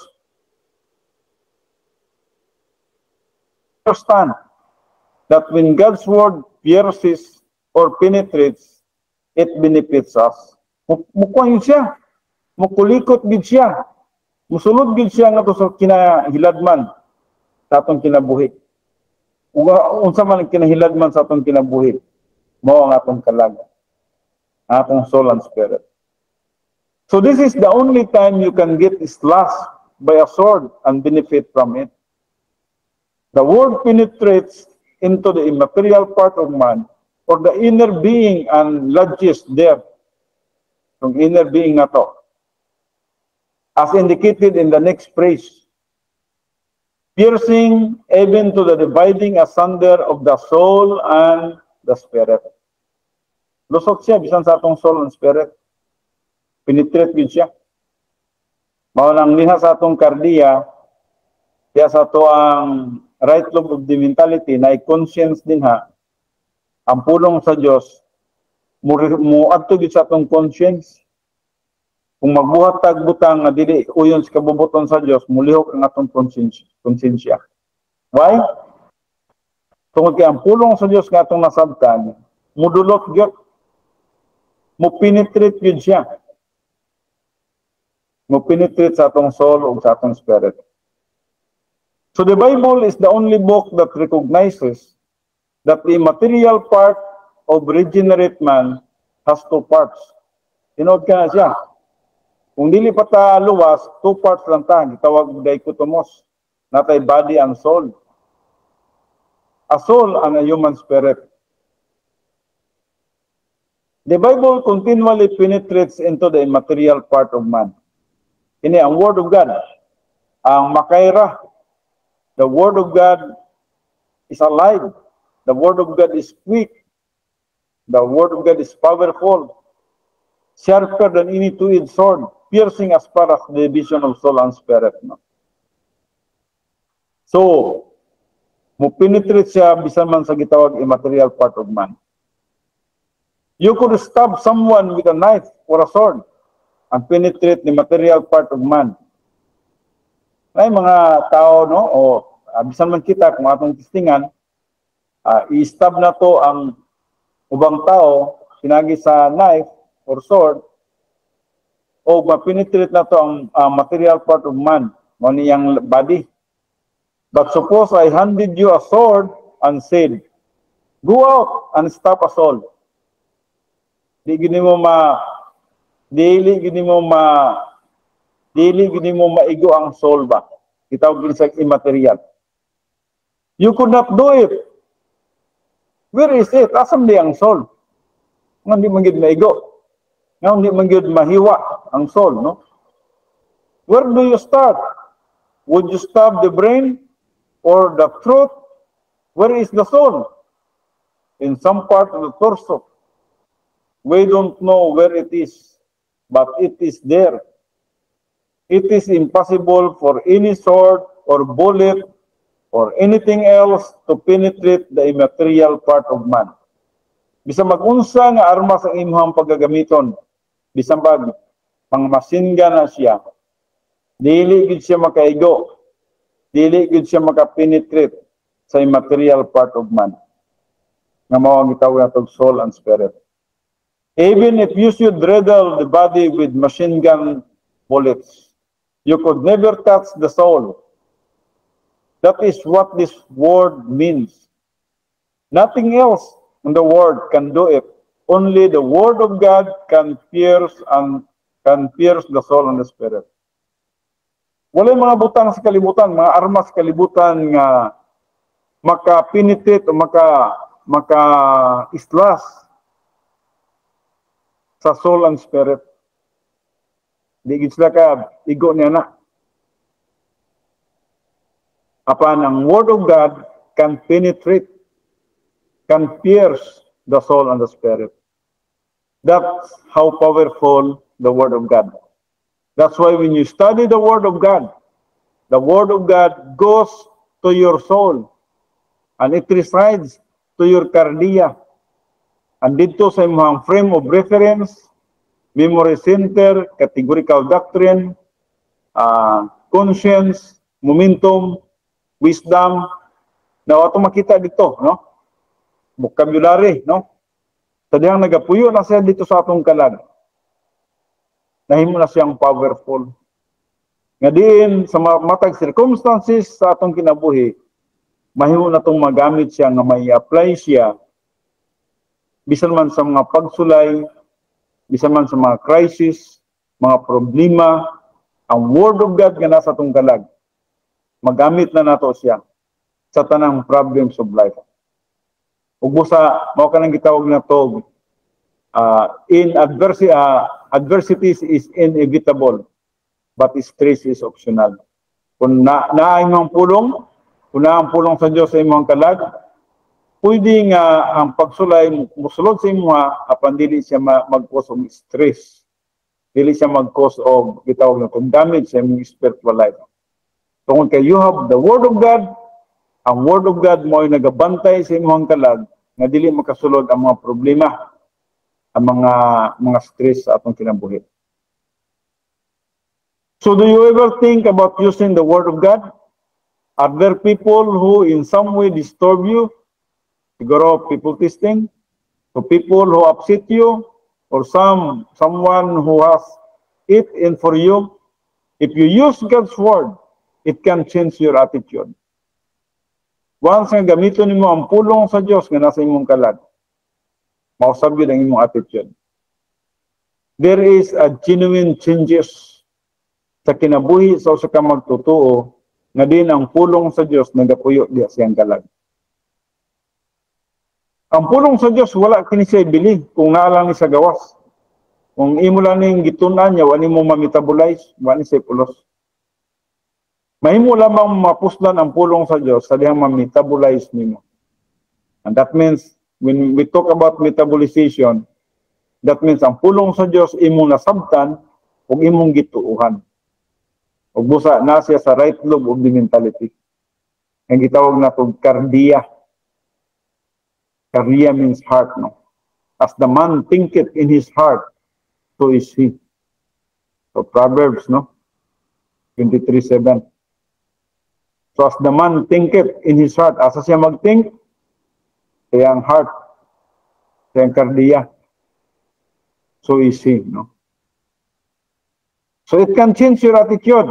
understand that when God's word pierces or penetrates, it benefits us. Mukuha siya. Mukulikot gid siya. Musulod gid siya nga to sa kinahiladman sa atong kinabuhi. Unsa man kinahiladman sa atong kinabuhi, mao ang atong kalag, atong soul and spirit. So this is the only time you can get slashed by a sword and benefit from it. The word penetrates into the immaterial part of man or the inner being and lodges there. Yung inner being na to. As indicated in the next phrase, piercing even to the dividing asunder of the soul and the spirit. Lusot siya, bisan sa atong soul and spirit. Penetrate yun siya. Maunang liha sa atong kardiya, kaya sa ito ang right lobe of the mentality na i-conscience din ha, ang pulong sa Diyos, mo adto gid sa atong conscience. Kung magbuhat tag butang nga dili uyon sa kabubuton sa Dios, mulihok ang atong konsensya. Why? Tungod kay ang pulong sa Dios nga atong nasabtan, mudulot gyud, mo penetrate gyud siya. Mo penetrate sa atong soul ug sa atong spirit. So the Bible is the only book that recognizes that the material part of regenerate man has two parts. Tinod ka na siya. Kung dili pa ta luwas, two parts lang ta, gitawag dichotomos, natay body and soul. A soul and a human spirit. The Bible continually penetrates into the immaterial part of man. Ini ang Word of God, ang makaira. The Word of God is alive. The Word of God is quick. The Word of God is powerful. Sharper than any two-edged sword, piercing as far as the division of soul and spirit. No? So, mo penetrate siya bisan man sa gitawag immaterial part of man. You could stab someone with a knife or a sword and penetrate the material part of man. May mga tao, no, o bisan man kita kung atong testingan, i-stab na to ang ubang tao pinagi sa knife or sword, o ma-penetrate na to ang material part of man, o niyang body. But suppose I handed you a sword and said, go out and stop a soul. Dili gini mo maigo ang soul ba? Itawag din sa immaterial. You could not do it. Where is it? Asam di ang soul? Nga di man gid maigo. Nga di man gid mahiwa ang soul, no? Where do you start? Would you stop the brain or the throat? Where is the soul? In some part of the torso. We don't know where it is, but it is there. It is impossible for any sword or bullet or anything else to penetrate the immaterial part of man. Bisan mag-unsa nga armas ang imong paggagamiton, bisan pag pangmasinga na siya, dili gid siya makaigo, dili gid siya makapenetrate sa immaterial part of man. Nga mao ang gitawag natong soul and spirit. Even if you should riddle the body with machine gun bullets, you could never touch the soul. That is what this word means. Nothing else in the world can do it. Only the word of God can pierce the soul and the spirit. Wala mga butang sa kalibutan, mga armas sa kalibutan nga maka-penetrate o maka-islas sa soul and spirit. Di gid sila ka igo niya na. Apan ang Word of God can penetrate, can pierce the soul and the spirit. That's how powerful the Word of God. That's why when you study the Word of God goes to your soul and it resides to your cardia. And dito sa imong frame of reference, memory center, categorical doctrine, conscience, momentum, wisdom, na ato makita dito, no? Vocabulary, no? Tadiyang nagapuyo na siya dito sa atong kalag. Nahimo na siyang powerful. Nga diin sa matag circumstances sa atong kinabuhi, mahimo na itong magamit siya nga may apply siya bisan man sa mga pagsulay, bisan man sa mga crisis, mga problema, ang Word of God nga nasa itong kalag, magamit na nato siya sa tanang problems of life. Ug busa mao kanang gitawag na to adversities is inevitable but stress is optional. Kung naay mong pulong, kung ang pulong sa Dios sa imong kalag, pwede nga ang pagsulay musulod sa imo apan dili siya mag-cause of stress. Dili siya mag-cause of gitawag na damage sa imong spiritual life. Tungod kay you have the Word of God, ang Word of God mo ay nagabantay sa imong kalag nga dili makasulod ang mga problema, ang mga stress sa atong kinabuhi. So do you ever think about using the Word of God? Are there people who in some way disturb you? Siguro people testing, so people who upset you, or someone who has it in for you. If you use God's Word, it can change your attitude. Once nga gamiton nimo ang pulong sa Dios nga nasa imong kalag, mausab yun ang imong attitude. There is a genuine changes sa kinabuhi sa usa ka magtotoo nga din ang pulong sa Dios nagapuyo diha siyang kalag. Ang pulong sa Dios wala kini siya ibili kung naa lang ni sa gawas. Kung imo lang ning gitun-an niya wala mo ma-metabolize, wala ni siya pulos. Mahimo lamang mapuslan ang pulong sa Dios sa dihang ma-metabolize nimo. And that means when we talk about metabolization, that means ang pulong sa Dios imong nasabtan ug imong gituuhan. Ug busa na siya sa right lobe of the mentality. Ang gitawag nato cardia. Cardia means heart, no? As the man thinketh in his heart, so is he. So Proverbs, no? 23:7. So as the man thinketh in his heart, asa siya mag-think? Kaya ang heart, kaya ang cardia. So is he, no? So it can change your attitude.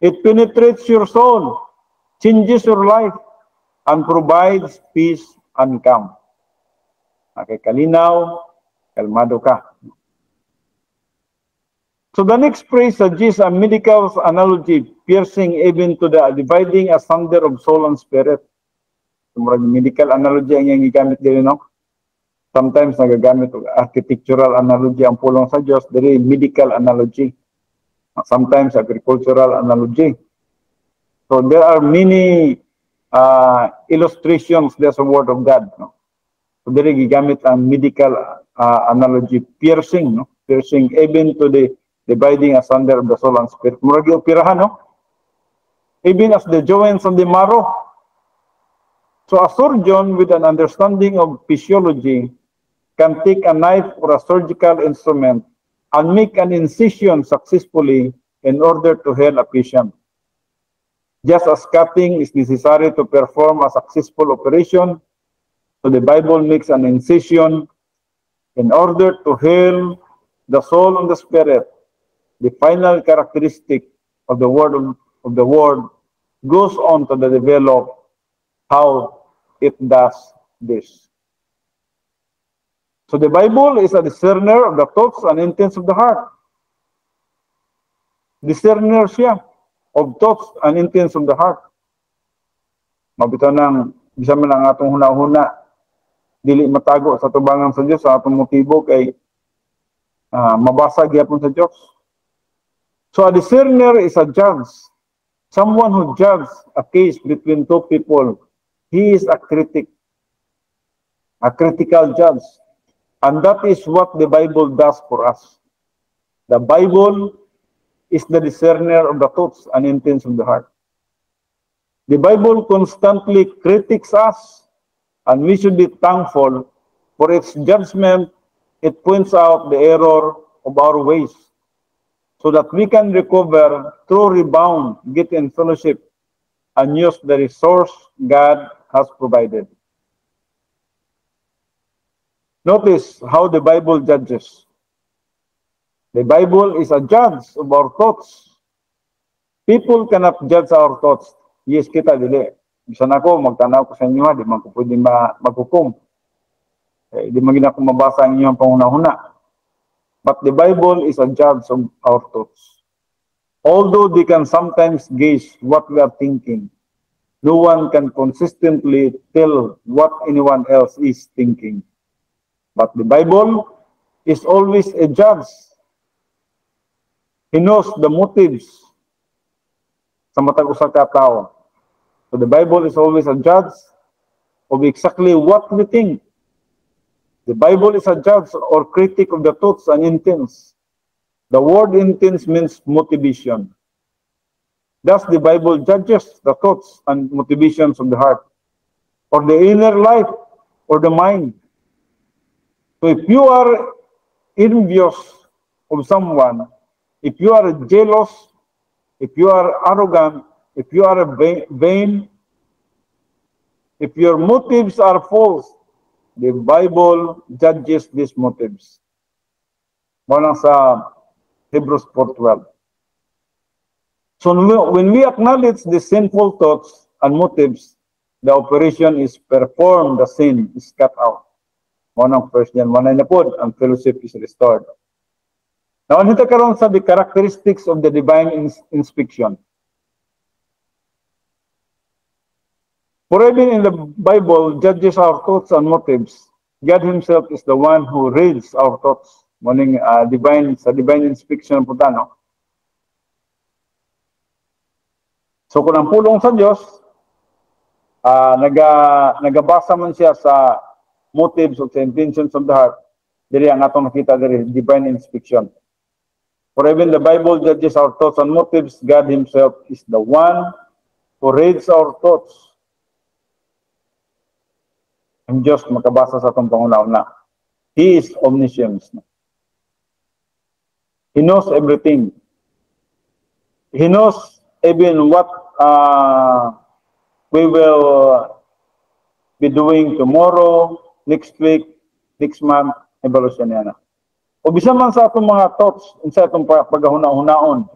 It penetrates your soul, changes your life, and provides peace and calm. Okay, kalinaw, kalmado ka. So the next phrase suggests a medical analogy, piercing even to the dividing asunder of soul and spirit. So, medical analogy ang yung gigamit din, no? Sometimes nagagamit architectural analogy ang pulong sa Diyos, dili medical analogy. Sometimes agricultural analogy. So there are many illustrations there's a Word of God, no? So dili gigamit ang medical analogy, piercing, no? Piercing even to the dividing asunder of the soul and spirit. Murag operahan, no? Even as the joints and the marrow. So a surgeon with an understanding of physiology can take a knife or a surgical instrument and make an incision successfully in order to heal a patient. Just as cutting is necessary to perform a successful operation, so the Bible makes an incision in order to heal the soul and the spirit. The final characteristic of the word goes on to develop how it does this. So the Bible is a discerner of the thoughts and intents of the heart. Discerner siya of thoughts and intents of the heart. Mabitaw ng, bisa man ang atong huna-huna, dili matago sa tubangan sa Dios sa atong motibo kay mabasa gyapon sa Dios. So a discerner is a judge, someone who judges a case between two people. He is a critic, a critical judge. And that is what the Bible does for us. The Bible is the discerner of the thoughts and intents of the heart. The Bible constantly critiques us, and we should be thankful for its judgment. It points out the error of our ways so that we can recover through rebound, get in fellowship, and use the resource God has provided. Notice how the Bible judges. The Bible is a judge of our thoughts. People cannot judge our thoughts. Yes, kita dili. Bisan ako, magtanaw ko sa inyo, di man ko pwede maghukom. Di man gina ko mabasa ang inyong panghuna-huna. But the Bible is a judge of our thoughts. Although they can sometimes gauge what we are thinking, no one can consistently tell what anyone else is thinking. But the Bible is always a judge. He knows the motives sa matag usa ka tawo. So the Bible is always a judge of exactly what we think. The Bible is a judge or critic of the thoughts and intents. The word intents means motivation. Thus the Bible judges the thoughts and motivations of the heart, or the inner life, or the mind. So if you are envious of someone, if you are jealous, if you are arrogant, if you are vain, if your motives are false, the Bible judges these motives. Mula sa Hebrews 4:12. So when we acknowledge the sinful thoughts and motives, the operation is performed, the sin is cut out. Monang first John 1:9 na po, ang fellowship is restored. Now, ano ito karon sa the characteristics of the divine inspection? For even in the Bible judges our thoughts and motives, God Himself is the one who reads our thoughts. Moning divine inspection po no? So kung ang pulong sa Diyos, nagabasa man siya sa motives of the intentions of the heart, diri ang atong nakita diri divine inspection. For even the Bible judges our thoughts and motives, God Himself is the one who reads our thoughts. Ang Diyos makabasa sa atong pangunauna. He is omniscient. He knows everything. He knows even what we will be doing tomorrow, next week, next month, evaluation niya na. O bisan man sa atong mga thoughts, sa atong paghahuna-hunaon,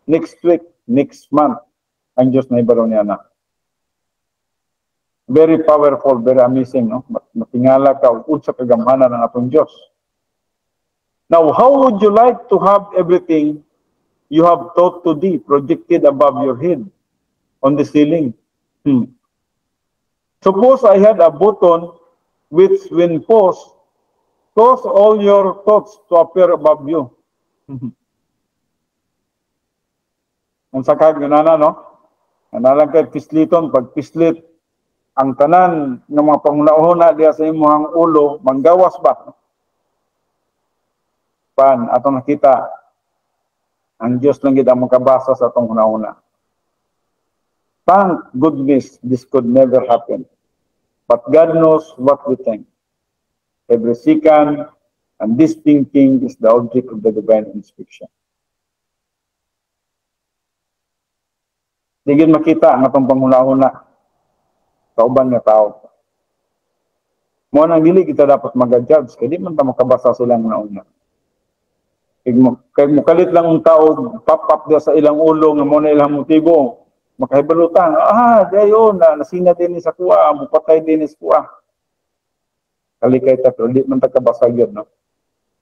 next week, next month, ang Diyos na ibaro niya na. Very powerful, very amazing, no? Matingala ka, sa kagamhanan ng atong Diyos. Now, how would you like to have everything you have thought to be projected above your head on the ceiling? Suppose I had a button which, when pushed, cause all your thoughts to appear above you. Ang sakag na no? Analang kay pisliton, pag pislit, ang tanan ng mga pangunahuna diya sa imong ulo, manggawas ba? Pan, atong nakita, ang Diyos lang gid ang makabasa sa atong hunahuna. Thank goodness this could never happen. But God knows what we think. Every second, and this thinking is the object of the divine inspection. Di gid makita ang atong panghuna-huna sa uban nga tao. Mo nang dili kita dapat mag-judge kay di man ta makabasa silang nauna. Kay mukalit lang ang tao, pop-up dia sa ilang ulo nga mo na ilang motibo, makahibalutan, dayon na nasina din sa kuha, mupatay din sa kuha. Kalikay ta pero di man ta kabasa gyud no.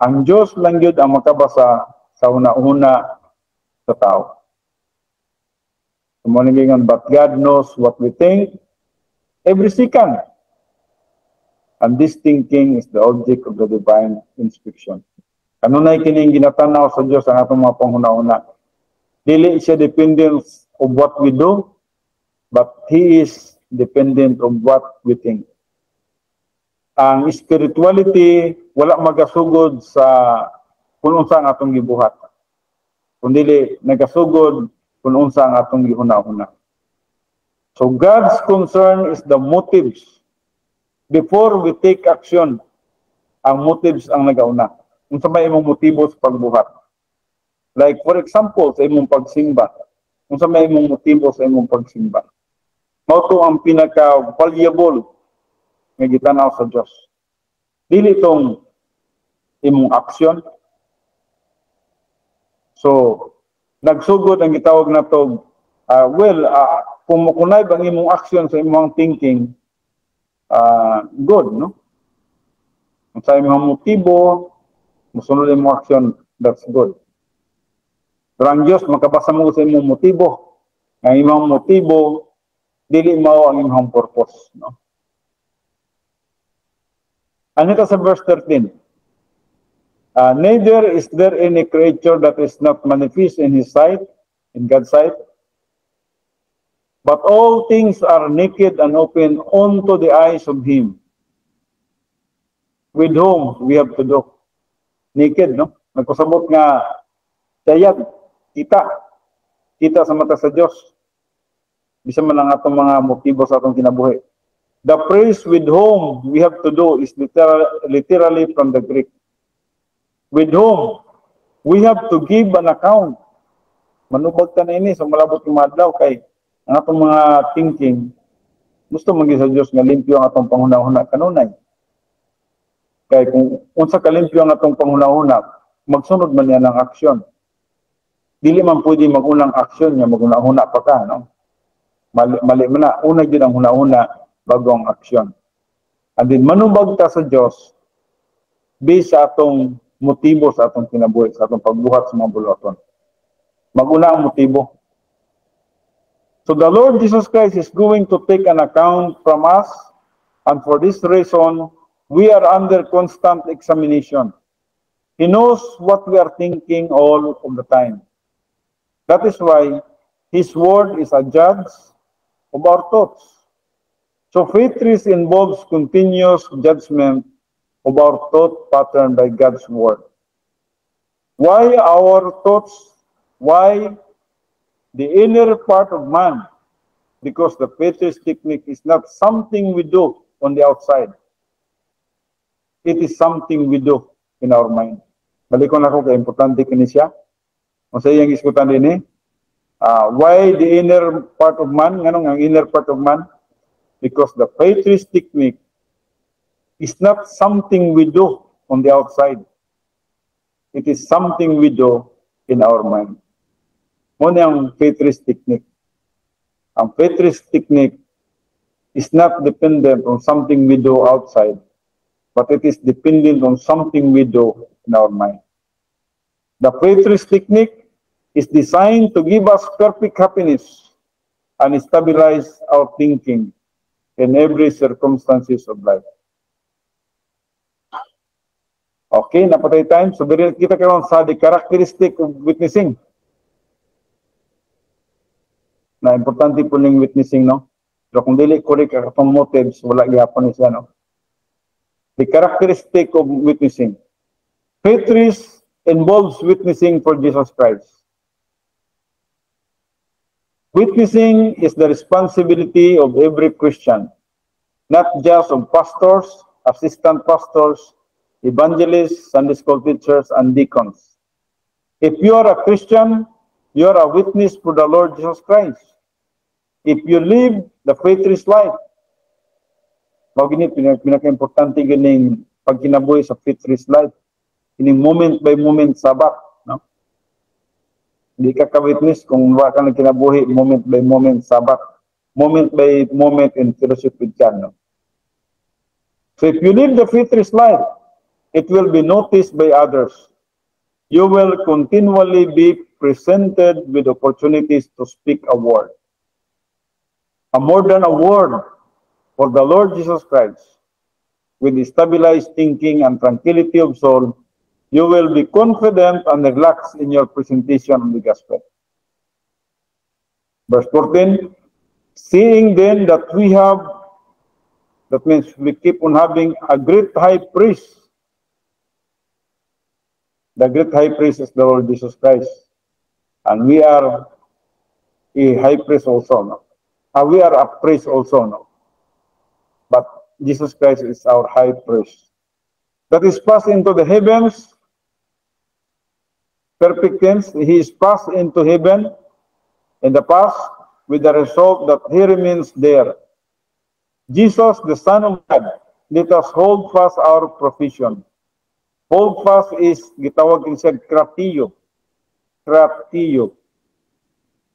Ang Dios lang gyud ang makabasa sa una-una sa tao. Sumoningan, but God knows what we think every second. And this thinking is the object of the divine inspection. Kanunay kining ginatanaw sa Dios ang atong mga panghuna-una. Dili siya dependent of what we do, but He is dependent on what we think. Ang spirituality wala magasugod sa kung unsa ang atong gibuhat, kundi nagasugod kung unsa ang atong gihuna-huna. So God's concern is the motives. Before we take action, ang motives ang nagauna. Kung sa may imong motibo sa pagbuhat. Like for example, sa imong pagsimba. Kung sa may imong motibo sa imong pagsimba. Mao to ang pinaka-valuable nga gitanaw sa Dios. Dili tong imong action. So, nagsugod ang gitawag na to, kung makunay bang imong action sa imong thinking, good, no? Kung sa imong motibo, musunod imong action, that's good. Pero ang Diyos, makabasa mo sa imong motibo. Ang imong motibo, dili mao ang imong purpose, no? Ano ito sa verse 13? Neither is there any creature that is not manifest in His sight, in God's sight, but all things are naked and open unto the eyes of Him, with whom we have to do. Naked, no? Nagkusabot nga, sayad, kita sa mata sa Diyos. Bisa man ang atong mga motibo sa atong kinabuhi. The phrase with whom we have to do is literally from the Greek. With whom we have to give an account. Manubag ta na ini sa malabot yung madlaw kay ang atong mga thinking gusto magi sa Dios nga limpyo ang atong panghuna-huna kanunay. Kay kung unsa ka limpyo ang atong panghuna-huna, magsunod man yan ang aksyon. Dili man pwede magunang aksyon niya maguna-huna pa ka, no? Mali man na una gyud ang huna-huna bago ang aksyon. And then manubag ta sa Dios based sa atong motibo sa atong kinabuhi, sa atong pagbuhat sa mga buluhaton. Maguna ang motibo. So the Lord Jesus Christ is going to take an account from us, and for this reason, we are under constant examination. He knows what we are thinking all of the time. That is why His word is a judge of our thoughts. So faith risk involves continuous judgment of our thought pattern by God's word. Why our thoughts? Why the inner part of man? Because the faith risk technique is not something we do on the outside. It is something we do in our mind. Balikon ako kay importante kini siya. Kung sa iyang iskutan din why the inner part of man? Nganong ang inner part of man? Because the faith risk technique is not something we do on the outside. It is something we do in our mind. Muna ang faith risk technique. Ang faith risk technique is not dependent on something we do outside, but it is dependent on something we do in our mind. The faith risk technique is designed to give us perfect happiness and stabilize our thinking in every circumstances of life. Okay, napatay time. So, kita karon sa the characteristic of witnessing. Na importante po ng witnessing, no? So, kung dili correct ang motives, wala gihapon siya, no? The characteristic of witnessing. Faith risk involves witnessing for Jesus Christ. Witnessing is the responsibility of every Christian, not just of pastors, assistant pastors, evangelists, Sunday school teachers, and deacons. If you are a Christian, you are a witness for the Lord Jesus Christ. If you live the faith-risk life, pinaka-importante ganing pagkinabuhi sa faith-risk life, ining moment by moment sabat, no? Hindi ka ka-witness kung wala ka nagkinabuhi moment by moment sabat, moment by moment in fellowship with God, no? So if you live the faith-risk life, it will be noticed by others. You will continually be presented with opportunities to speak a word. A more than a word for the Lord Jesus Christ. with stabilized thinking and tranquility of soul, you will be confident and relaxed in your presentation of the gospel. Verse 14, seeing then that we have, that means we keep on having a great high priest. The great high priest is the Lord Jesus Christ. And we are a high priest also, no? We are a priest also, no? But Jesus Christ is our high priest. That is passed into the heavens, perfect tense, he is passed into heaven in the past with the result that he remains there. Jesus, the Son of God, let us hold fast our profession. Hold fast is gitawag din siya kratio. Kratio.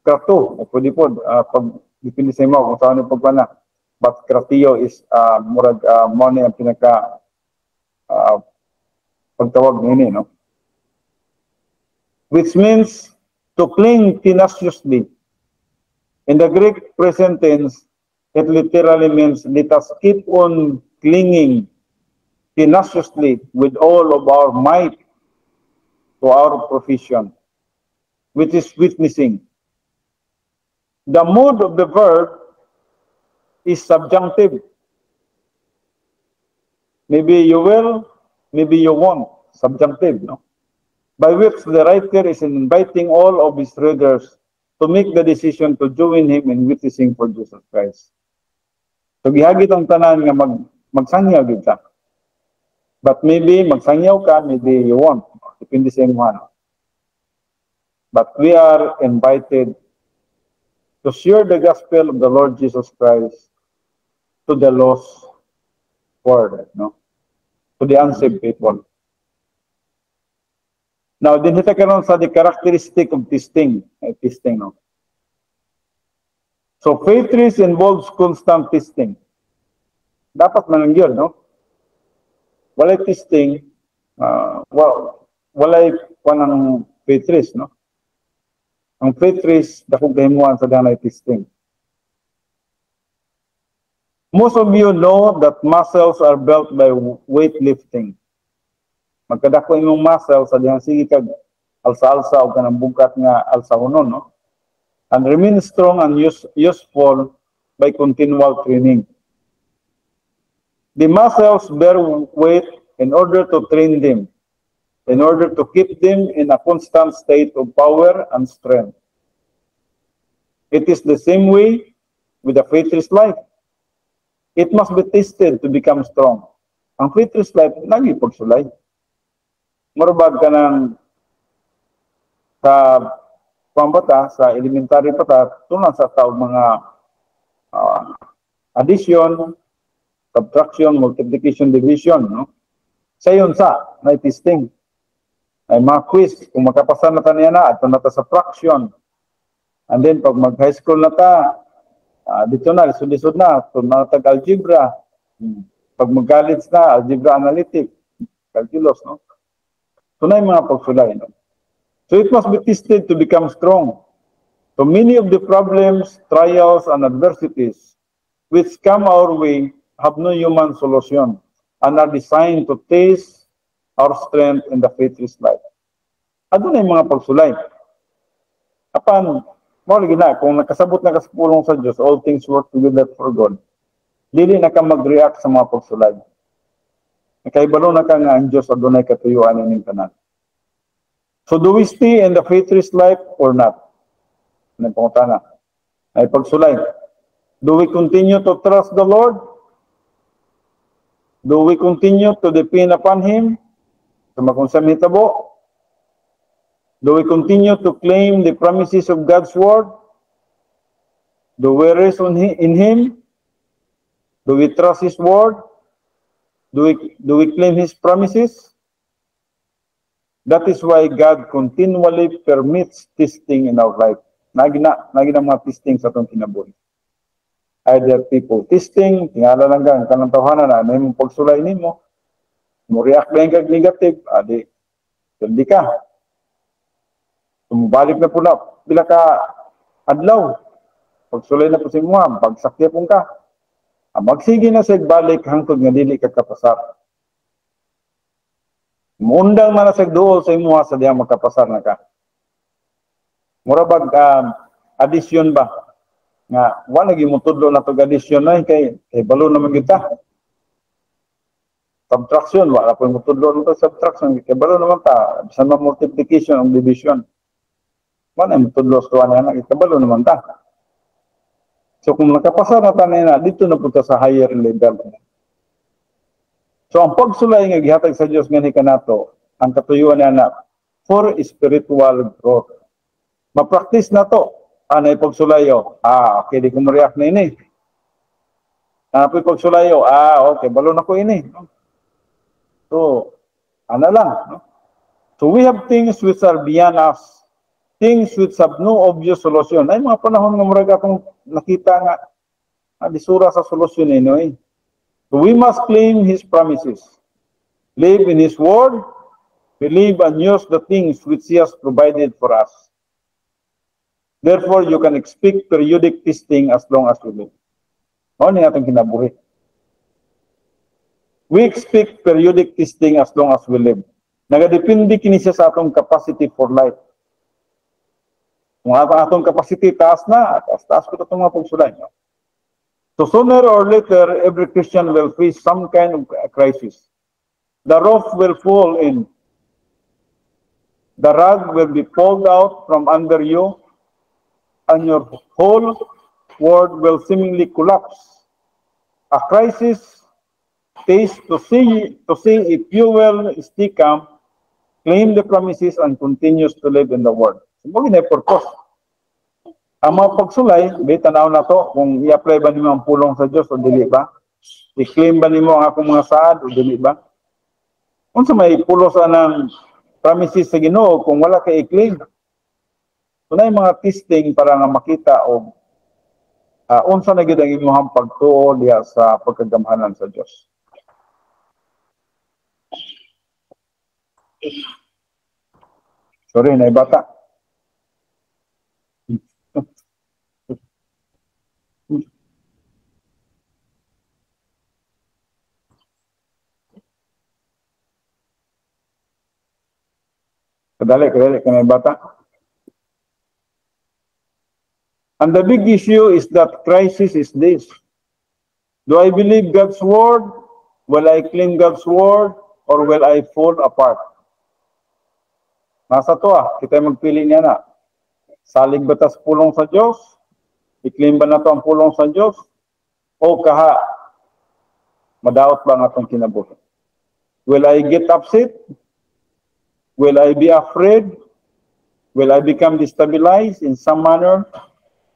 Krato. Pwede po, pag dipindi sa imo kung saan yung pagpana. But kratio is murag money ang pinaka pagtawag nini, no? Which means to cling tenaciously. In the Greek present tense, it literally means let us keep on clinging tenaciously with all of our might to our profession, which is witnessing. The mood of the verb is subjunctive. Maybe you will, maybe you won't. Subjunctive, no? By which the writer is inviting all of his readers to make the decision to join him in witnessing for Jesus Christ. So gihagit ang tanan nga magsangyaw gid ka. But maybe magsangyaw ka, maybe you won't. Depende sa inyo. But we are invited to share the gospel of the Lord Jesus Christ to the lost world, no? To the unsaved people. Now, din hita karon sa the characteristic of testing. Testing, no? So, faith race involves constant testing. Dapat man lang yun, no? Walay testing, walay panang faith race, no? Ang faith race, dakong kahimuan sa danay testing. Most of you know that muscles are built by weightlifting. Magkadako imong muscle sa dihang sige kag alsa-alsa o kanang bungkat nga alsa-unon, no? And remain strong and useful by continual training. The muscles bear weight in order to train them, in order to keep them in a constant state of power and strength. It is the same way with the faithless life. It must be tested to become strong. Ang faithless life, lagi pagsulay. Marabag ka ng sa pambata, sa elementary pata, tunan sa tao mga addition, subtraction, multiplication, division, no? Sa yun may testing. Ay mga quiz, kung makapasa na ta niya na, at nata sa fraction. And then, pag mag-high school na ta, dito na, lisod-lisod na, tunatag algebra. Pag mag-college na, algebra analytic, calculus, no? Tunay mga pagsulay, no? So it must be tested to become strong. So many of the problems, trials, and adversities which come our way have no human solution and are designed to test our strength in the faithless life. Ano na yung mga pagsulay? Apan, mawag na, kung nakasabot na kasapulong sa Diyos, all things work together for good. Dili na ka mag-react sa mga pagsulay. Nakaibalo na ka nga ang Diyos adunay katuyuan ning tanan. So do we stay in the faithless life or not? Nang pangutana. Ay pagsulay. Do we continue to trust the Lord? Do we continue to depend upon Him? Sa makonsam hitabo? Do we continue to claim the promises of God's Word? Do we rest in Him? Do we trust His Word? Do we claim His promises? That is why God continually permits testing in our life. Nagi na mga testing sa itong kinabuhi. Either people testing, tingala lang ka, kanang tawanan na, ano yung pagsulay nimo, mo react na yung negative, hindi ka. Tumubalik na po na, bila ka adlaw, pagsulay na po si mo, pagsakya po ka. Magsige na sa balik hangtod nga dili ka kapasar. Mundang man sa duol sa imuha sa diyang magkapasar na ka. Mura bag addition ba? Nga wala lagi mo tudlo na to addition na kay balo naman kita. Subtraction wala pa mo tudlo na to subtraction kay balo naman ta bisan ma multiplication ang division. Wala mo tudlo sa tuwa na kabalo naman ta. So kung nakapasa na tanay na, dito na punta sa higher level. So ang pagsulay nga gihatag sa Dios ngani kanato, ang katuyuan na for spiritual growth. Ma-practice na to. Anay pagsulayo. Okay, di ko ma-react na ini. Apoy pagsulayo. Okay, balo na ko ini. So, ano lang. So we have things which are beyond us. Things which have no obvious solution. Ay mga panahon nga murag akong nakita nga disura sa solusyon eh. So we must claim His promises. Live in His word. Believe and use the things which He has provided for us. Therefore, you can expect periodic testing as long as you live. Ano yung ating kinabuhi? We expect periodic testing as long as we live. Nagadepende kini siya sa atong capacity for life. Kung atong capacity taas na, taas ko itong mga pagsulay. So sooner or later, every Christian will face some kind of crisis. The roof will fall in. The rug will be pulled out from under you, and your whole world will seemingly collapse. A crisis phase to see if you will stay calm, claim the promises, and continues to live in the world. Sumugin na purpose. Ang mga pagsulay, may tanaw na to, kung i-apply ba nimo ang pulong sa Diyos o dili ba? I-claim ba nimo ang akong mga saad o dili ba? Kung sa may pulo sa ng promises sa Ginoo, kung wala kay i-claim, so na yung mga testing para nga makita o unsa na gyud ang imong pagtuo diha sa pagkagamhanan sa Dios. Sorry, naibata. Kadali ka naibata. And the big issue is that crisis is this. Do I believe God's word? Will I claim God's word? Or will I fall apart? Nasa to kita magpili niya na. Salig ba tas pulong sa Diyos? I-claim ba na to ang pulong sa Diyos? O kaha, madaot ba nga itong kinabuhi? Will I get upset? Will I be afraid? Will I become destabilized in some manner?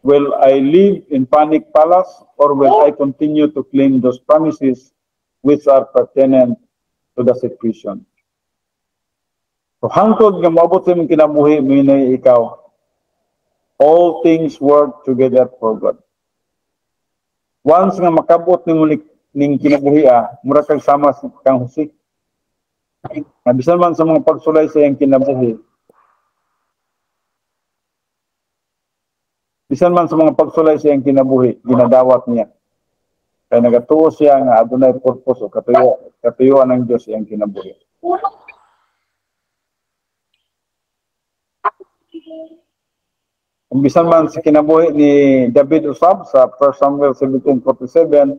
Will I live in panic palace? Or will I continue to claim those promises which are pertinent to the situation? So hangtod nga maabot sa imong kinabuhi, minay ikaw, all things work together for good. Once nga makabot ning kinabuhi, mura kag sama kang Jose. Bisan man sa mga pagsulay sa iyang kinabuhi, bisan man sa mga pagsulay sa iyang kinabuhi, ginadawat niya. Kaya nagatuo siya nga adunay purpose o katuyuan ng Diyos iyang kinabuhi. Kung bisan man sa kinabuhi ni David usab sa 1 Samuel 17:47,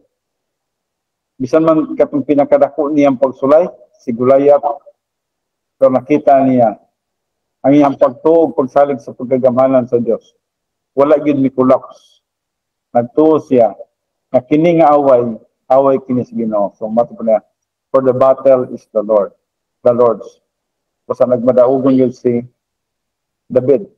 bisan man katong pinakadako niyang pagsulay, si Goliath, so nakita niya ang iyang pagtuo pagsalig sa pagkagamanan sa Diyos. Wala gid mi collapse. Nagtuo siya na kini nga away kini sa Ginoo. So mato na, for the battle is the Lord's. Basta nagmadaugon yun si David.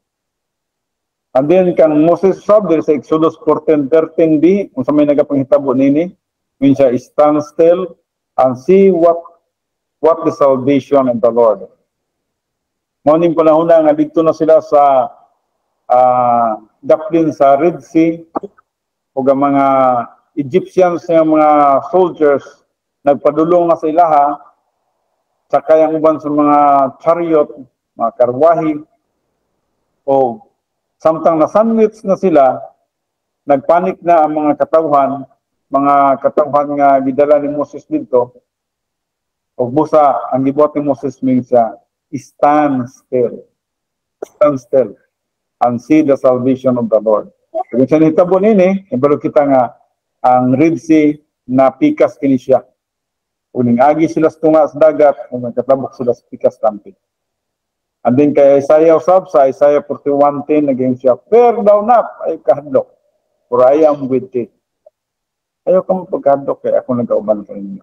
And then kang Moses sab there sa Exodus 14:13b, kung sa may nagapanghitabo nini, minsa stand still and see what the salvation of the Lord. Morning panahon na nga dito na sila sa daplin sa Red Sea o ang mga Egyptians nga mga soldiers nagpadulong na sa ilaha sa kayang uban sa mga chariot, mga karwahi o samtang na sandwich na sila, nagpanik na ang mga katawhan mga katawhan nga gidala ni Moses dito, o busa ang gibuhat ni Moses means stand still. Stand still and see the salvation of the Lord. Kung sa nitabo nini, ibalo kita nga ang Red Sea na pikas kini siya. Uning agi sila sa tunga sa dagat, kung nagkatabok sila sa pikas tampid. And then kay Isaiah usab sa Isaiah 41:10 naging siya, "Fear thou not, ay kahadlok, for I am with thee." Ayaw ka magpagkadlok kay ako nag-auban sa inyo.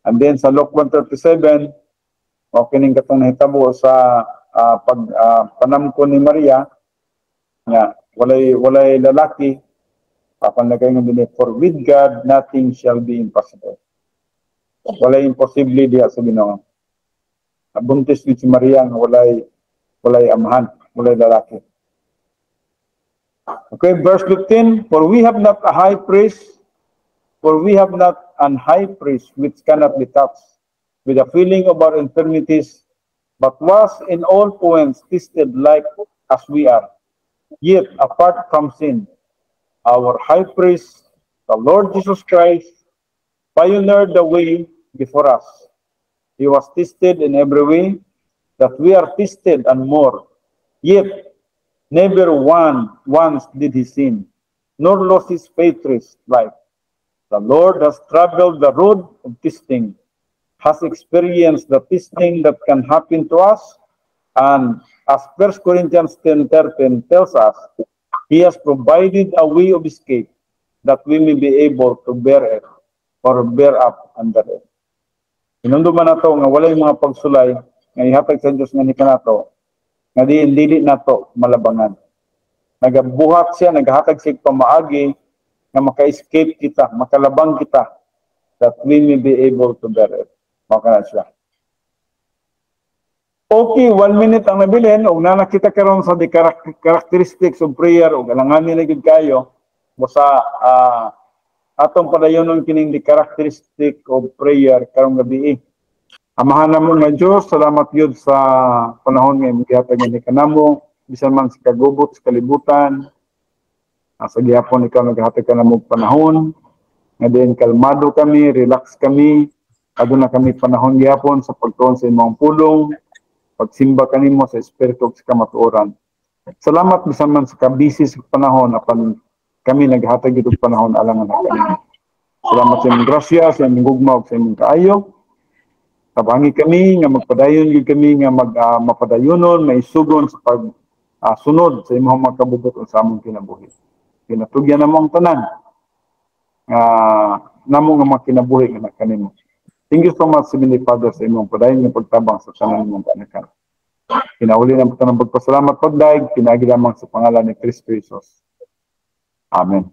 And then sa Luke 1:37, o kining katong nahitabo sa panamko ni Maria, nga walay lalaki, papalagay nga din, "For with God nothing shall be impossible." Walay imposible diha sa Ginoo. Buntis ni si Maria nga walay amahan, walay lalaki. Okay, verse 15, "For we have not an high priest which cannot be touched with the feeling of our infirmities, but was in all points tested like as we are, yet apart from sin. Our high priest, the Lord Jesus Christ, pioneered the way before us. He was tested in every way that we are tested and more. Yet never once did he sin, nor lost his faithful life. The Lord has traveled the road of testing, has experienced the testing that can happen to us, and as 1 Corinthians 10:13 tells us, he has provided a way of escape that we may be able to bear it or bear up under it." Inunduman nato nga walay mga pagsulay nga ihatag sa Dios nga ni kanato nga dili nato malabangan. Nagabuhat siya, naghatag siya pamaagi nga maka-escape kita, makalabang kita, that we may be able to bear it. Maka na siya. Okay, 1 minute ang nabilin, o nakita karon sa the characteristics of prayer, o galanganin na gid kayo, basta atong padayonon kining the characteristic of prayer karong gabi. Amahan namo nga Dios, salamat gyud sa panahon nga gihatag ni kanamo, bisan man sa kagubot sa kalibutan. Sa gihapon ikaw naghatag ka namo panahon, nga din kalmado kami, relax kami, aduna kami panahon gihapon sa pagtuon sa imong pulong, pagsimba kanimo sa espiritu sa kamatuoran. Salamat bisan man sa kabisi sa panahon apan kami naghatag ito panahon alang na kami. Salamat sa imong grasya, sa imong gugma, sa imong kaayo. Tabangi kami nga magpadayon gyud kami nga mapadayonon, maisugon sa sunod sa imong mga kabubuton sa among kinabuhi. Kinatugyan namo ang tanan namo nga makinabuhi nga kanimo. Thank you so much, Heavenly Father, sa imong padayon nga pagtabang sa tanan imong kanakan. Kinauli na tanang pagpasalamat pagdaig, pinagi lamang sa pangalan ni Kristo Jesus. Amen.